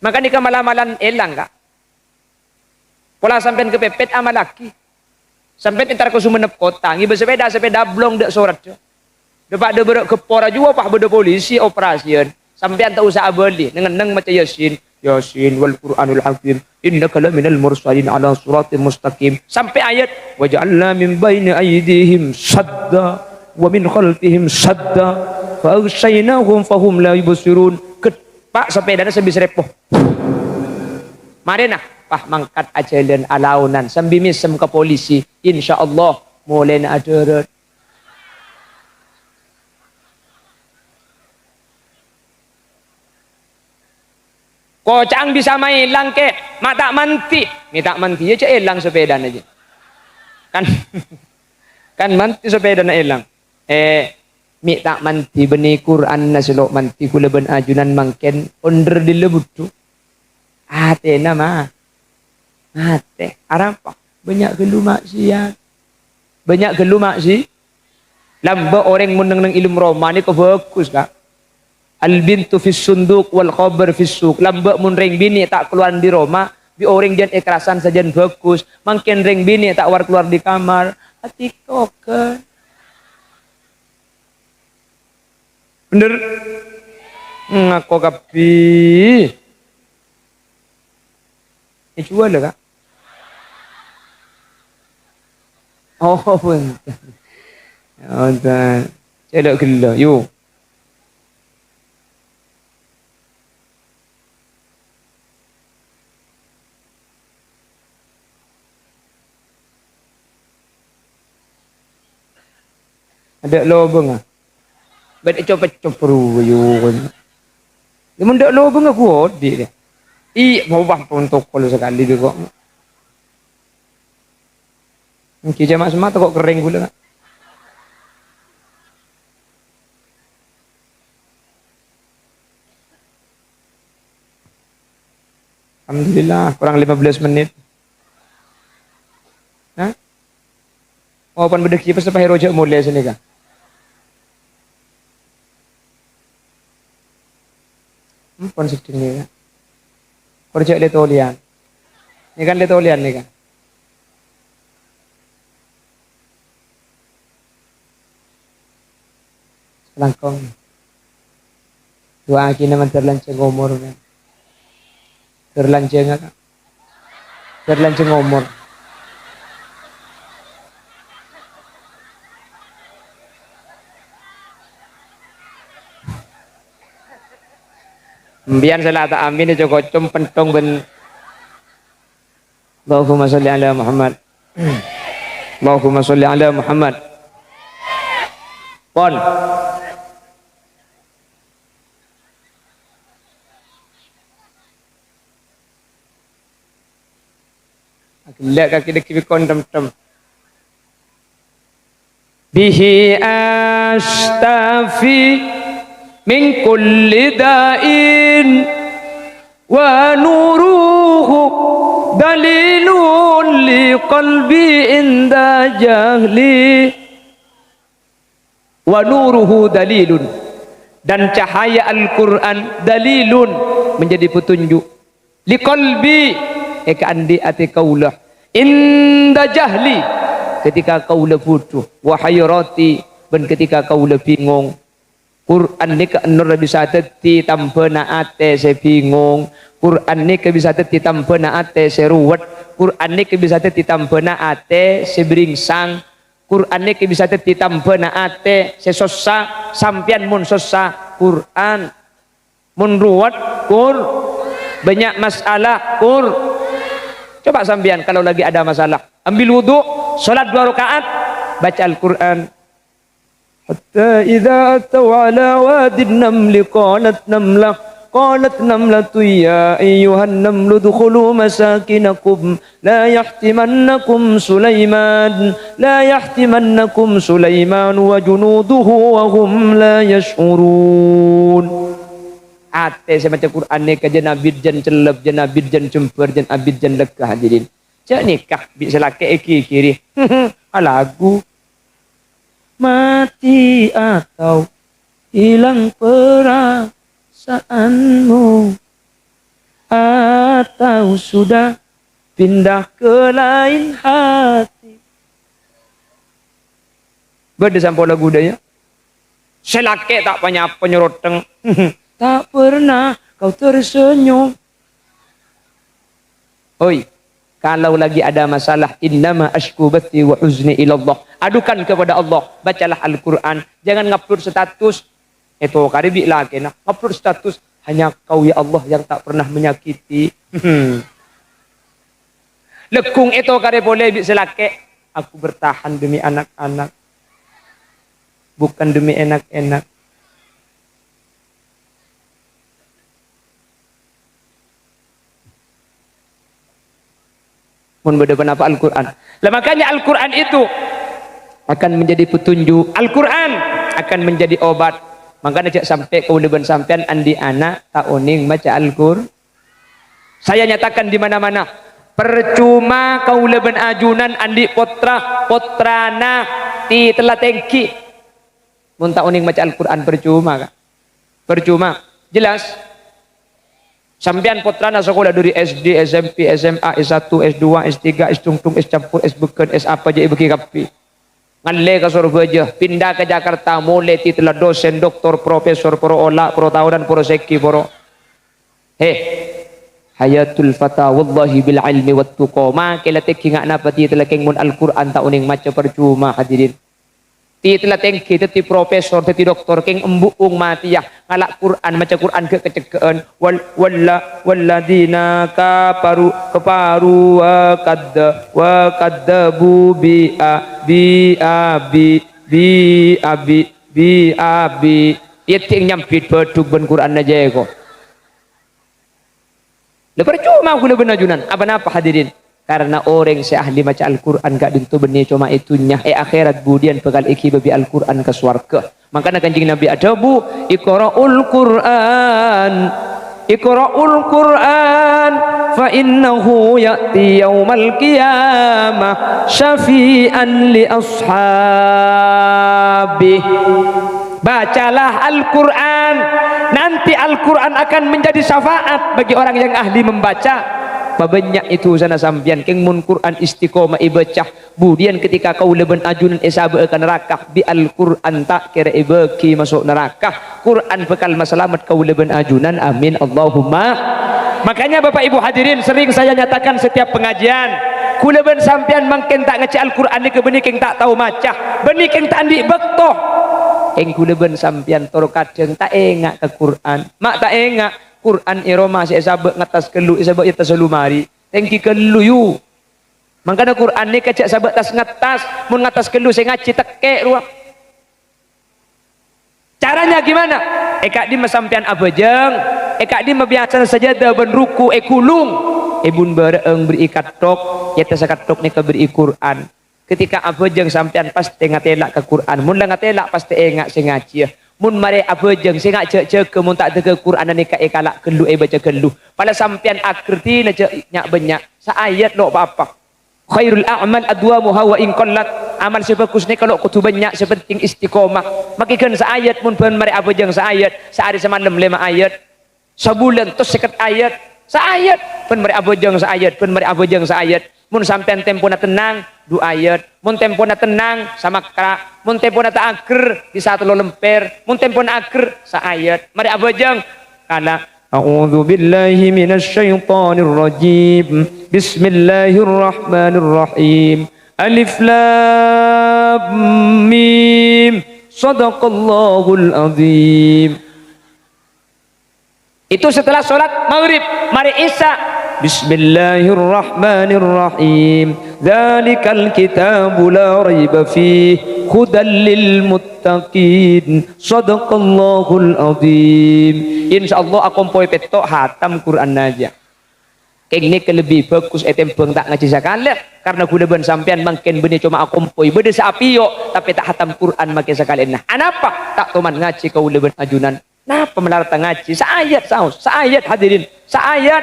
Maka ni malam-malam elang kak. Pola sampai kepepet amal laki. Sampai entar ke Sumenep kota. Ngi sepeda blong dek sorat. Depak de berok kepora juga pak beda polisi operasian. Sampai anta usaha beli. Neng macam Yasin. Yasin wal Qur'anul Hakim. Innaka laminal mursalin ala suratim mustaqim. Sampai ayat. Waja'alna min baini aydihim sadda. Wa min khalfihim sadda. Fa'agsaynahum fahum la yubsirun. Pak sepedanya sebis repoh. Mari nah, pah mangkat ajalan alaunan sambil misem ke polisi. Insyaallah mulai na ada. Kocang bisa main lang ke, mak tak manti. Ni tak manti ya cek elang sepeda aja. Kan kan manti sepeda na elang. Mi tak manti beni Quran na silok manti kula ben ajunan mangken onder di lebutu. Ate nama. Ate arapa banyak gelu maksiat. Banyak gelu maksi. Lamba orang meneng neng ilmu Roma ni ko bagus kak. Al bintu fis sunduk wal khabar fis suq. Lamba mun reng bini tak keluar di Roma, bi orang jan ikrasan sajan bagus. Mangken reng bini tak war keluar di kamar. Hati koken. Bener ngaku kapi ini jual lah kak oh pun oh tak saya tak gila yuk ada lobeng ah bet coba yun. Namun ndak lo bang aku di dia. Mau bang untuk kalau sekali juga. Mungkin jamaah semua kok kering gula. Alhamdulillah kurang 15 menit. Hah? Oh pan bedeki pas sampai rojak mulai sini kah? Pon sedih ni. Projek dia tolian. Ini kan letolian nih kan. Langkong. Dua aki naman terlanceng umur kan. Terlanceng kan. Terlanceng umur. Biar salata amin itu kocom pentong ben. Allahumma sholli ala Muhammad. Allahumma sholli ala Muhammad. Pon. Lihat kaki deki kondom-tom. Bihi astafi min kulli da'in wa nuruhu dalilun li qalbi inda jahli wa nuruhu dalilun, dan cahaya Al-Quran dalilun menjadi petunjuk li qalbi ke andi ati kaulah inda jahli ketika kaulah butuh wa hayrati ben ketika kaulah bingung. Quran ni ke nur bisa teti tanpa naate se bingung. Quran ni ke bisa teti tanpa naate se ruwet. Quran ni ke bisa teti tanpa naate se beringsang. Quran ni ke bisa teti tanpa naate se susah sampian mun susah Quran mun ruwet banyak masalah coba sampian kalau lagi ada masalah ambil wudu salat 2 rakaat baca Al-Quran. Hatta idza ataw ala wadi an-naml qalat namlatu ya ayyuhan namlu udkhulu masakinakum la yahtimannakum Sulaiman wa junuduhu wa hum la yash'urun. Ate saya baca Quran ni ke jenabid jen celep jenabid jen cemper jen abid jen lekah hadirin. Cak nikah bi selake iki kiri. Lagu mati atau hilang perasaanmu atau sudah pindah ke lain hati. Beda sampai lagu daya. Selake tak banyak penyeroteng. Tak pernah kau tersenyum. Oi, kalau lagi ada masalah, innama ashku bathi wa huzni ilallah. Adukan kepada Allah, bacalah Al-Quran. Jangan ngupload status. Itu karibi lagi nah. Ngupload status hanya kau ya Allah yang tak pernah menyakiti. Lekung itu kare boleh bi selake. Aku bertahan demi anak-anak. Bukan demi enak-enak. Mun berdepan apa Al-Quran. Lah makanya Al-Quran itu akan menjadi petunjuk. Al-Quran akan menjadi obat. Makanya cak sampai kau leban sampean andi anak tak oning baca Al-Quran. Saya nyatakan di mana-mana. Percuma kau leban ajunan andi potrana ti telah tengki. Mun tak oning baca Al-Quran percuma kak. Percuma. Jelas. Sampian putrana sekolah dari SD, SMP, SMA, S1, S2, S3, S-tungtung, S-campur, S-beken, S-apa je bagi kapi. Ngalle ke Surabaya, pindah ke Jakarta, mulai titulah dosen, doktor, profesor, pro olah, pro tahunan, pro seki, pro. Hayatul fata wallahi bil ilmi wat tuqa. Ma kila teki ngak napa titulah keng mun Al-Quran tak uning maca percuma hadirin. Titulah tengki teti profesor teti doktor keng embuung mati ya ngalak Quran maca Quran ke kecekean walladina kafaru wa kadzabu bi yeting nyampit bedug ben Quran aja kok le percuma aku le benajunan apa hadirin. Karena orang seahli baca Al-Quran gak dintu benih cuma itunya akhirat budian pegal iki babi Al-Quran ke swarga. Makanya kanjeng Nabi ada bu Iqra'ul Quran fa innahu ya'ti yaumal qiyamah syafi'an li ashabih. Bacalah Al-Quran, nanti Al-Quran akan menjadi syafaat bagi orang yang ahli membaca. banyak itu sana sampian keng mun Quran istiqomah ibacah budian ketika kau leben ajunan esabe ke neraka bi Al-Quran tak kira ibaki masuk neraka Quran bekal masalamat kau leben ajunan amin Allahumma. Makanya Bapak Ibu hadirin sering saya nyatakan setiap pengajian kuleben sampian mangken tak ngaji Al-Quran ni ke benih keng tak tahu macah benih keng tak andi bektoh keng kuleben sampian toro kadang tak engak ke Quran mak tak engak Quran iroma si sabak ngatas kelu sabak ya tasalumari tengki kelu yu mangkana Quran ni kacak sabak tas ngatas mun ngatas kelu saya ngaji tekek ruang caranya gimana eka di masampian abajeng eka di mabiasa sajadah ben ruku kulung bun bereeng berikat tok ya tasakat tok ni ke beri Quran ketika abajeng sampian pasti ngatelak ke Quran mun la ngatelak pasti engak saya ngaji ya mun mare abajeng sing ngak cek mun tak tege Quran ni ka ekalak kelu baca kelu pada sampean akrti na nyak banyak sa ayat lo apa khairul a'mal adwamuha wa in qallat amal sebagus ni kalau kutu banyak sepenting istiqomah makikan sa ayat mun ban mare abajeng sa ayat sehari semalam 5 ayat sebulan tos 50 ayat sa ayat ban mare abajeng sa ayat ban mare abajeng sa ayat mun sampean tempo na tenang 2 ayat mun tempo na tenang sama kra mun tempo na tak aker di 1 lemper mun tempo na aker sa ayat mari abajeng kana a'udzu billahi minasyaitonir rajim bismillahirrahmanirrahim alif lam mim sadaqallahul azim. Itu setelah sholat maghrib mari isya bismillahirrahmanirrahim dzalikal kitabu la raiba fihi hudal lil muttaqin sadaqallahul azim. Insyaallah aku poe petok hatam Quran aja keng ni lebih bagus tempeng tak ngaji sekali karena kuda ben sampean mungkin benih cuma aku poe bede saapio tapi tak hatam Quran make sekali nah anapa tak toman ngaji kau leben ajunan napa melarang ngaji saayat saus saayat hadirin saayat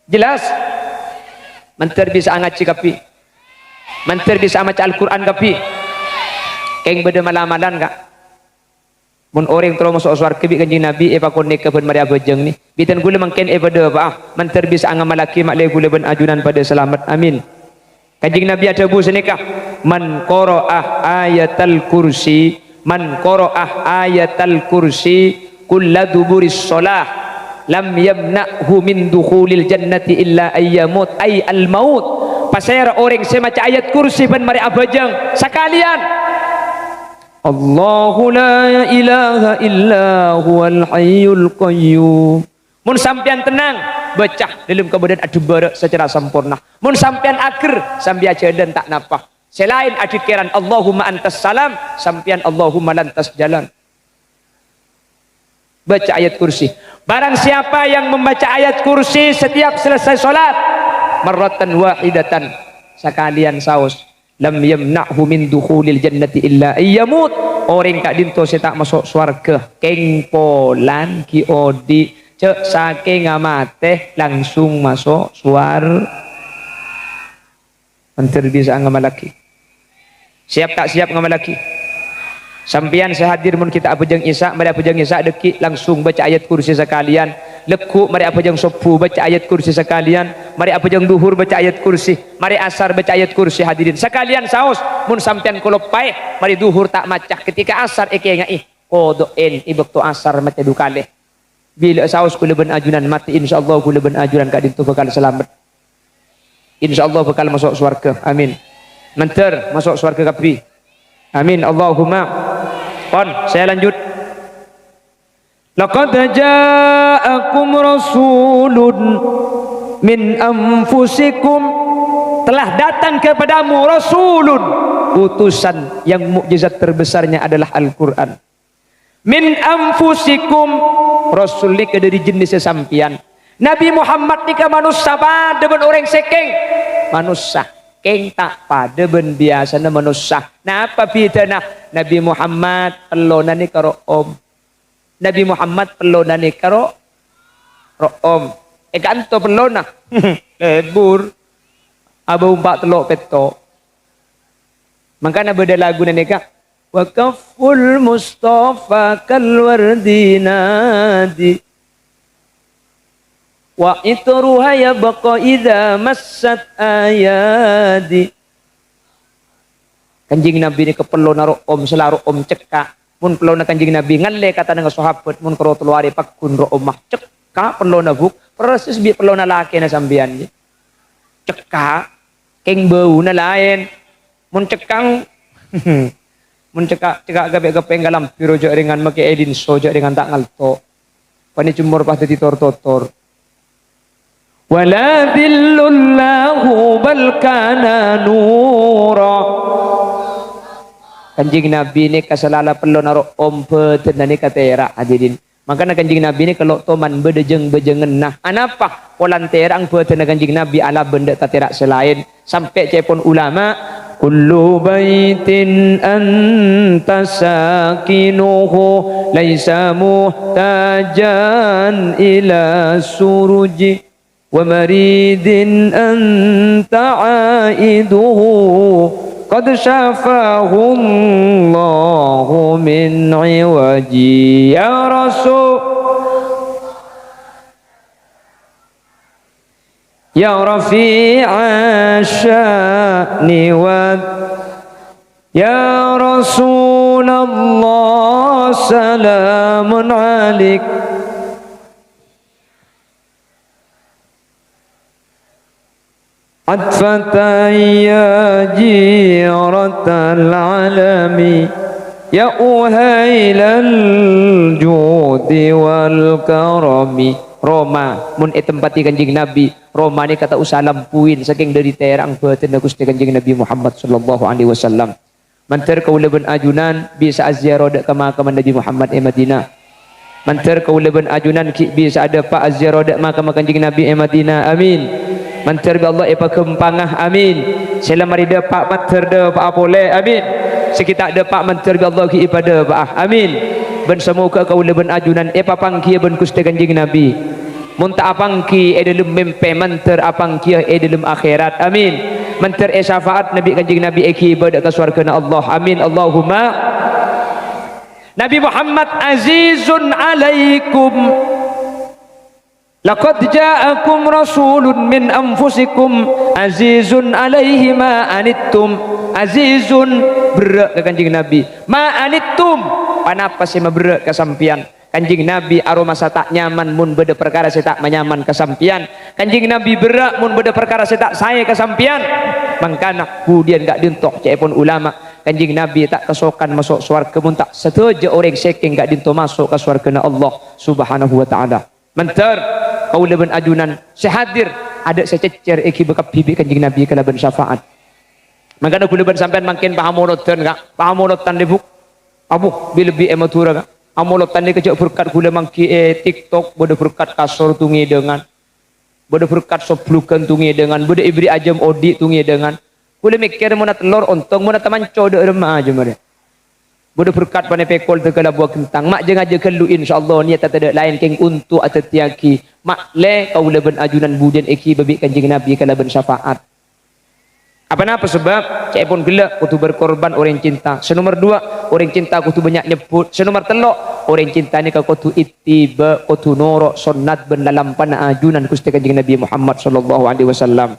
jelas menter bisa ngaji kapi menter bisa maca Al-Quran kapi keng beda malamalan kak mun orang terus masuk surga bi kanjeng Nabi eva konek ke ben mari abajeng ni bitan gula mangken beda apa menter bisa ngamalaki mak le gula ben ajunan pada selamat amin. Kanjeng Nabi ada bu senikah man qara'ah ayatal kursi man qara'ah ayatal kursi kulla duburis shalah lam yamna'hu min dukhulil jannati illa ayyamut ay al maut. Pasal orang saya baca ayat kursi ban mari abajeng sekalian Allahu la ilaha illa huwal hayyul qayyum. Mun sampean tenang baca dalam kemudian adu barak secara sempurna. Mun sampean akhir sambil jalan tak nafah. Selain adikiran Allahumma antas salam sampean Allahumma lantas jalan. Baca ayat kursi. Barang siapa yang membaca ayat kursi setiap selesai sholat marratan wahidatan sekalian saus lam yamna'hu min dukhulil jannati illa ayyamut. Orang kak dinto saya tak masuk swarga keng polan ki odi cek saking ngamate langsung masuk swarga. Menteri bisa ngamalaki siap tak siap ngamalaki sampian sehadir mun kita apajeng isya mari apajeng isya deki langsung baca ayat kursi sekalian leku mari apajeng subuh baca ayat kursi sekalian mari apajeng duhur baca ayat kursi mari asar baca ayat kursi hadirin sekalian saos mun sampean kolopai mari duhur tak macah ketika asar eke ngai kodoen ibek to asar maca dukale bila saos kula ben ajunan mati insyaallah kula ben ajunan ka dintu bakal selamat insyaallah bakal masuk surga amin menter masuk surga kapi amin Allahumma kon saya lanjut. Laqad ja'akum rasulun min anfusikum telah datang kepadamu rasulun utusan yang mukjizat terbesarnya adalah Al-Quran min anfusikum rasul ni dari jenis sampian Nabi Muhammad ni ke manusia pada ben orang sekeng manusia keng tak pada ben biasa na manusia nah apa bidana Nabi Muhammad pelona ni karo om Nabi Muhammad pelona ni karo om kanto pelona lebur aba umpak telok peto makanya beda lagu ni kak wa kaful mustafa kal wardinadi wa itruha yabqa idza massat ayadi. Kanjing Nabi ni keperlu naruh om selaru om cekak mun perlu na kanjing Nabi ngalle kata dengan sahabat mun karo teluari pakun ro omah cekak perlu na buk persis bi perlu na laki na sambian ni cekak keng bau na lain mun cekang mun cekak gabe galam piro jo ringan make edin sojo dengan tak ngalto pani cumur pas di tor wala dillullahu bal kana nura. Kanjing Nabi ni kasalala perlu naruh om peten ni katera hadirin. Maka na kanjing Nabi ni kalau toman bejeng nah. Anapa volunteer ang peten na kanjing Nabi ala benda tatera selain sampai cepon ulama kullu baitin anta sakinuhu laisa muhtajan ila suruji wa maridin anta aiduhu qad syafahu Allahu min iwaji ya Rasul ya rafi'a sya'ni wa ya Rasulullah salamun alik. Atfatan ya jiratal alami ya uhailal judi wal karami. Roma mun tempati kanjing Nabi Roma ni kata usah lampuin saking dari terang beten Gusti kanjing Nabi Muhammad sallallahu alaihi wasallam. Mantar kaula ben ajunan bisa aziarah dak ka makam Nabi Muhammad Madinah. Mantar kaula ben ajunan bisa ada pak aziarah dak makam kanjing Nabi Madinah. Amin. Mantar bi Allah epa kempangah amin. Sela mari dapat mantar de pak boleh amin. Sekitar dapat mantar bi Allah ki ibadah pak amin. Ben semoga kau leben ajunan epa pangki ben Gusti kanjing Nabi. Mun ta apangki e dalam mempe mantar apangki e dalam akhirat amin. Mantar e syafaat Nabi kanjing Nabi eki ibadah ka surga Allah amin. Allahumma Nabi Muhammad azizun alaikum laqad ja'akum rasulun min anfusikum azizun alaihi ma anittum. Azizun berat ke kanjing Nabi ma anittum panapa sih berat ke sampian. Kanjing Nabi aroma sa tak nyaman mun beda perkara saya tak menyaman ke sampian. Kanjing Nabi berat mun beda perkara saya tak saya ke sampian. Mangkana kemudian gak dintok cepon ulama kanjing Nabi tak kesokan masuk surga mun tak setuju orang seking gak dintok masuk ke surga Allah subhanahu wa ta'ala. Mentar kau leben ajunan sehadir ada sececer eki bekap bibi kanjing Nabi kalaban syafaat. Maka aku leben sampean makin pahamonotan kak pahamonotan debuk abu bilebi ematura kak amolotan ni kejak berkat gula mangki TikTok bodoh berkat kasor tungi dengan bodoh berkat soblukan tungi dengan bodoh ibri ajam odi tungi dengan gula mikir mana telur ontong mana teman codo remah aja mereka bodoh berkat pane pekol tegala buah kentang mak jangan aja kelu insyaallah niat tak ada lain keng untuk atau tiaki mak le kau leben ajunan budian eki babi kanjing Nabi kalaban syafaat. Apa napa sebab cek pun gelak kutu berkorban orang cinta. Senomor dua orang cinta kutu banyak nyebut. Senomor telok orang cinta ni kau kutu ittiba kutu norok sunnat ben dalam panah ajunan Gusti kanjing Nabi Muhammad sallallahu alaihi wasallam.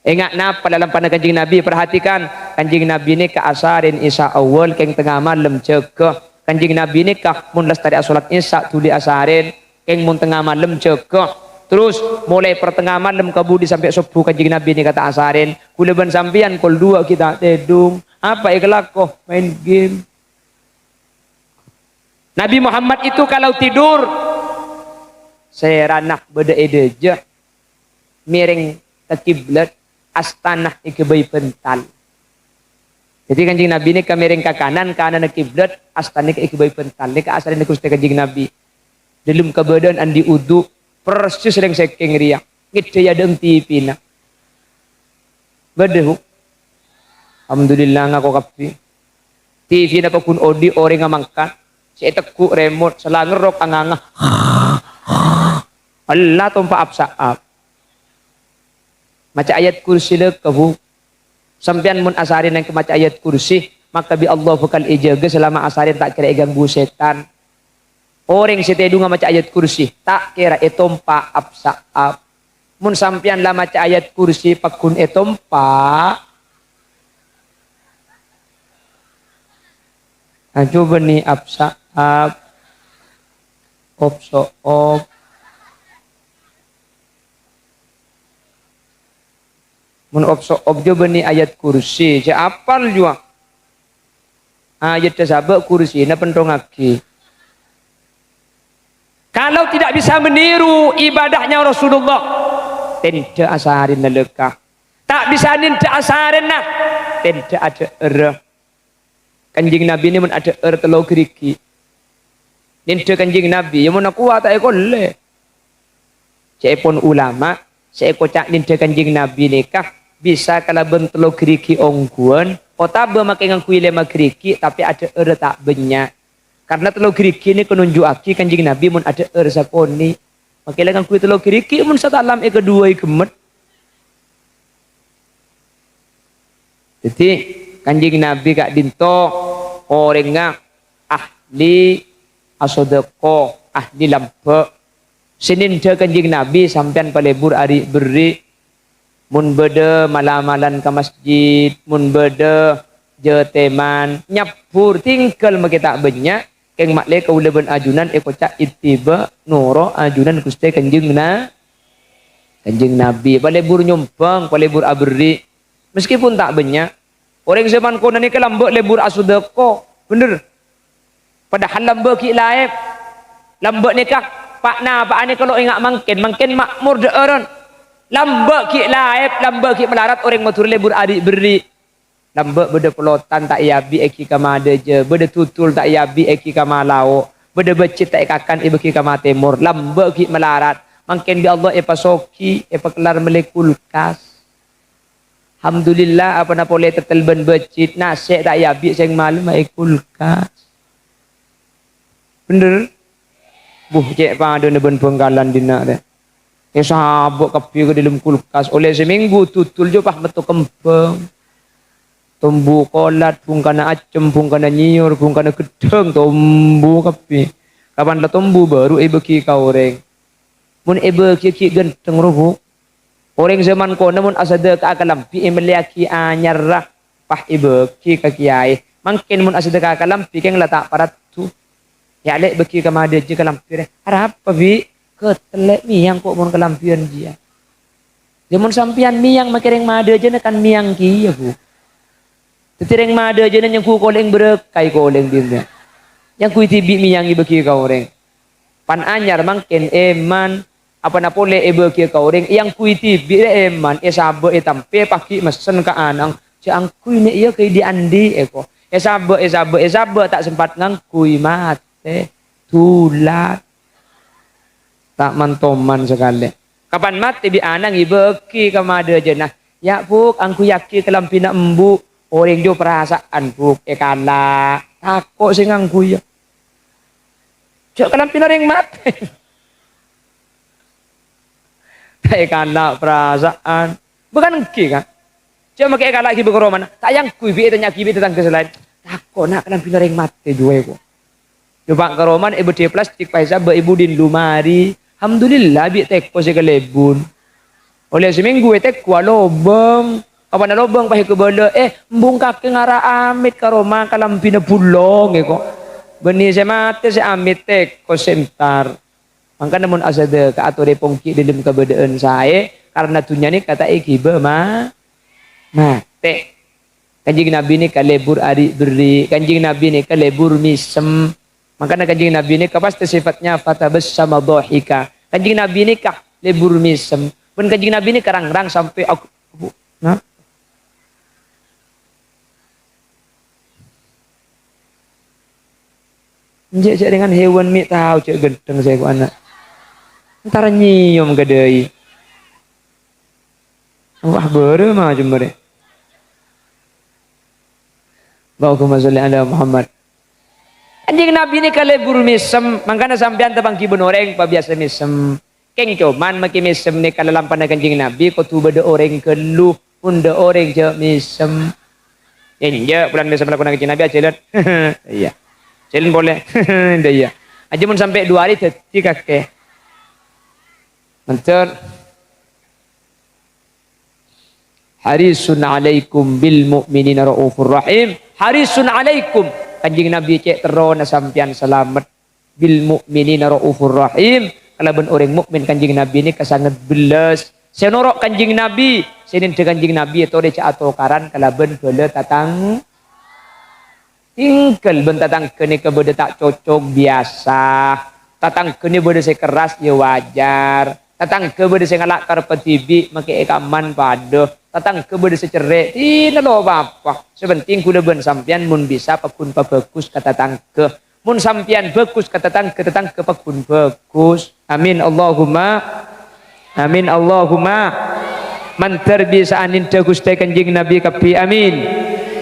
Ingat napa dalam panah kanjing Nabi perhatikan kanjing Nabi ni ka asarin isya awal keng tengah malam cekah. Kanjing Nabi ni kah mun lestari salat isya tuli asarin keng mun tengah malam cekah. Terus mulai pertengahan malam kabudi sampai subuh kanjing Nabi ni kata asarin kuleban sampian kol dua kita tedung apa ikhlakoh main game. Nabi Muhammad itu kalau tidur seranah beda edeja miring ke kiblat astanah ikebai pental. Jadi kanjing Nabi ni ke miring ke kanan ke kiblat astanah ikebai pental ni ke asarin Gusti kanjing Nabi dalam kebadan andi udu persis sering seking ria ngide ya deng TV na bedehu alhamdulillah ngako kapi TV na pun odi orang ngamangkat si teku remote selangerok angangah Allah tompa apsaap maca ayat kursi le kebu sampean mun asarin yang ke maca ayat kursi maka bi Allah bakal ijaga selama asarin tak kira ganggu setan. Orang setedunga maca ayat kursi, tak kira etompa apsaap. Mun sampian lah maca ayat kursi pakun etompa. Nah, coba nih apsaap, op. Mun op coba nih ayat kursi, apal juga. Ayat tersabak kursi, na pentongaki. Kalau tidak bisa meniru ibadahnya Rasulullah, tidak asarin lekah. Tak bisa ninta asarin nah, tidak ada erah. Kanjing Nabi ini mun ada erah telo keriki. Ninta kanjing Nabi, yang mun aku tak ekole. Cepon ulama, saya kocak ninta kanjing Nabi nikah bisa kalau bentelo keriki ongguan, otabe makai ngangkui lema keriki, tapi ada erah tak banyak. Karena telo kiriki ini kenunjuk aki kanjing Nabi mun ada ersaponi. Makanya kan kui telo kiriki mun satalam kedua gemet. Jadi kanjing Nabi kak dinto orangnya ahli asodeko, ahli lampe. Senin je kanjing Nabi sampean palebur ari beri. Mun beda malam-malam ke masjid, mun beda je teman nyapur tinggal makita banyak. Keng makle kaula ben ajunan ekocak ittiba nuro ajunan Gusti Kanjeng Nabi palebur nyumpang palebur abri meskipun tak banyak orang zaman kono ni kelambek lebur asudeko bener padahal lambek ki laib lambek nikah pak ane kalau ingat mangken makmur de eron lambek ki laib lambek ki melarat orang matur lebur adik beri lambek beda pelotan tak yabi eki kamade je beda tutul tak yabi eki kamalao beda becit tak ikakan ibeki kamatemur lambek ki melarat mangken bi Allah pasoki kelar melekulkas alhamdulillah apa na boleh tertelben becit nasek tak yabi sing malu mai kulkas bener buh cek pada ben penggalan dina de sabuk kapi ke dalam kulkas oleh seminggu tutul je pah metu kembang tumbuh kolat, pun kana acem, pun kana nyiur, pun kana gedeng, tumbuh kapi. Kapan lah tumbuh baru beki kau orang. Mun beki genteng rubu. Orang zaman kono mun asada ka akalampi meliaki anyarah pah beki ka kiai. Mungkin mun asada ka akalampi keng letak parat tu. Ya lek beki ka made je kalampi. Harap apa bi? Ketelek miang kok mun kalampian dia. Zaman sampian miang makiring made je kan miang ki ya bu. Tereng mada je yang ku koleng berekai koleng dia. Yang ku tibi miyangi beki kau orang. Pan anyar mangken eman apa na pole beki kau orang yang ku tibi eman sabe tampe paki mesen ka anang. Siang ku ini iya kay di andi eko. Sabe tak sempat ngangkui mate tulat. Tak mantoman sekali. Kapan mati bi anang ibeki ka mada je nah. Ya puk angku yaki kelampina embu. Orang jo perasaan buk kala takut sing nganggu ya. Cok kalam pinareng mate. Kala perasaan. Bukan engki kan. Cuma make kala ki bekoroman. Tayang kui tanya ki tentang keselain. Takut nak kalam pinareng mate dua ko. Coba keroman ibu di plastik paisa be ibu din lumari. Alhamdulillah bi tek ko se kelebun. Oleh seminggu tek ko lobong. Apa na lobang pahi ke bala embung kaki ngara amit karoma kalampi na pulong ko beni saya mati saya amit tek ko sentar mangka namun asada ka atore pongki dalam kabadaan saya karena tunya ni kata ikiba mate kanjing Nabi ni kalebur ari beri kanjing Nabi ni kalebur misem makanya kanjing Nabi ni pasti sifatnya fatabas sama dohika kanjing Nabi ni kah lebur misem pun kanjing Nabi ni karang-rang sampai aku nah Cek dengan hewan mi tahu cek genteng saya ku anak. Ntar nyium gadai. Wah bere mah jemere. Allahumma sholli ala Muhammad. Anjing Nabi ini kale buru misem, mangkana sampean tabang ki benoreng pa biasa misem. Keng coman maki misem ni kala lampan kanjing Nabi ko tu bade oreng keluh, unda oreng je misem. Ini je bulan misem lakukan kanjing Nabi ajelat. Iya. Jalan boleh, dah ya. aja mun sampai 2 hari dadi kakek. Mantur harisun alaikum bil mu'minina raufur rahim. Harisun alaikum kanjing Nabi cek terona sampian selamat bil mu'minina raufur rahim. Kalaban orang mukmin kanjing Nabi ini kesangat belas. Senorok kanjing Nabi, senin kanjing Nabi itu dia atau karan kalaban bela tatang tinggal ben tatang kene kebeda tak cocok biasa. Tatang kene beda saya keras ya wajar. Tatang ke beda saya ngalak karpet TV make ekaman pada. Tatang ke beda saya cerai tidak lo apa. Sebenting kuda ben sampian mun bisa pakun bagus kata tangke. Mun sampian bagus kata tangke pakun bagus. Amin Allahumma. Amin Allahumma. Man terbisa anin Gusti kanjing Nabi kapi amin.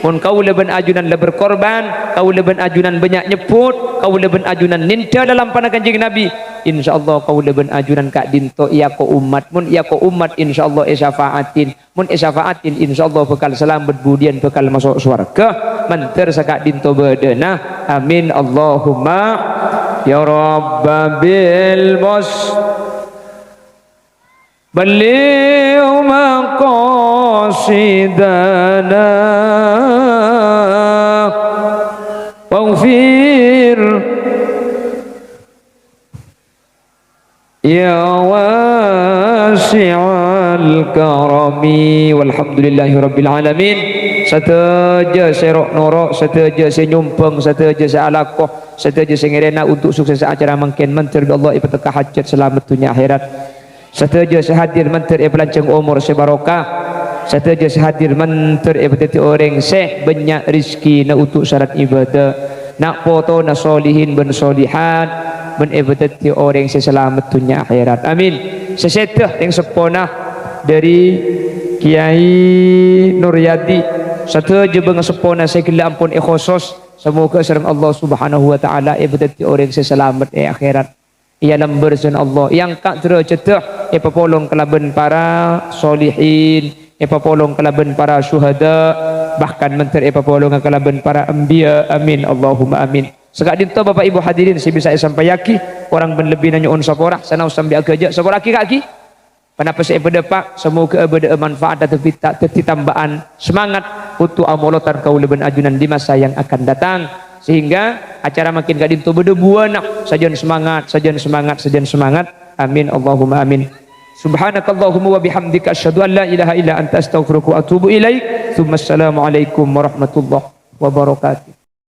Mun kau leben ajunan leber korban, kau leben ajunan banyak nyebut, kau leben ajunan ninta dalam panah kanjing Nabi. Insyaallah kau leben ajunan kak dinto iya ko umat. Mun iya ko umat insyaallah isafaatin. Mun isafaatin insyaallah bekal selamat budian bekal masuk surga. Man tersakak dinto bedena. Amin Allahumma ya rabbil bos. Beliau maqasidana waghfir ya wasi'al karami walhamdulillahi rabbil alamin. Sateja serok norok, sateja senyumpeng, sateja sealakoh, sateja sengerena untuk sukses acara mangken mentir Allah ipatekah hajat selamat dunia akhirat. Sateja sehadir mentir pelanceng umur sebarokah. Sateja sehadir mentir beteti orang seh banyak rizki na untuk syarat ibadah. Nak foto na solihin ben solihat ben beteti orang selamat dunia akhirat. Amin. Seseteh yang sepona dari Kiai Nuryadi. Sateja bang sepona segala ampun khusus. Semoga serem Allah Subhanahu wa taala beteti orang selamat akhirat. Ia lambersan Allah yang kak tercetuh epapolong kelaban para solihin, epapolong kelaban para syuhada, bahkan menter epapolong kelaban para anbiya. Amin Allahumma amin. Sekak dinto Bapak Ibu hadirin si bisa sampai yaki orang ben lebih nanya on saporah sanau sambil agak saporaki kaki. Kenapa saya berdepak semoga berda manfaat dan tetapi tambahan semangat untuk amolotan kau leben ajunan di masa yang akan datang. Sehingga acara makin gak dintu berdebuana sajian semangat, sajian semangat, sajian semangat. Amin Allahumma amin. Subhanakallahumma wa bihamdika asyhadu an la ilaha illa anta astaghfiruka wa atubu ilaik. Assalamualaikum warahmatullahi wabarakatuh.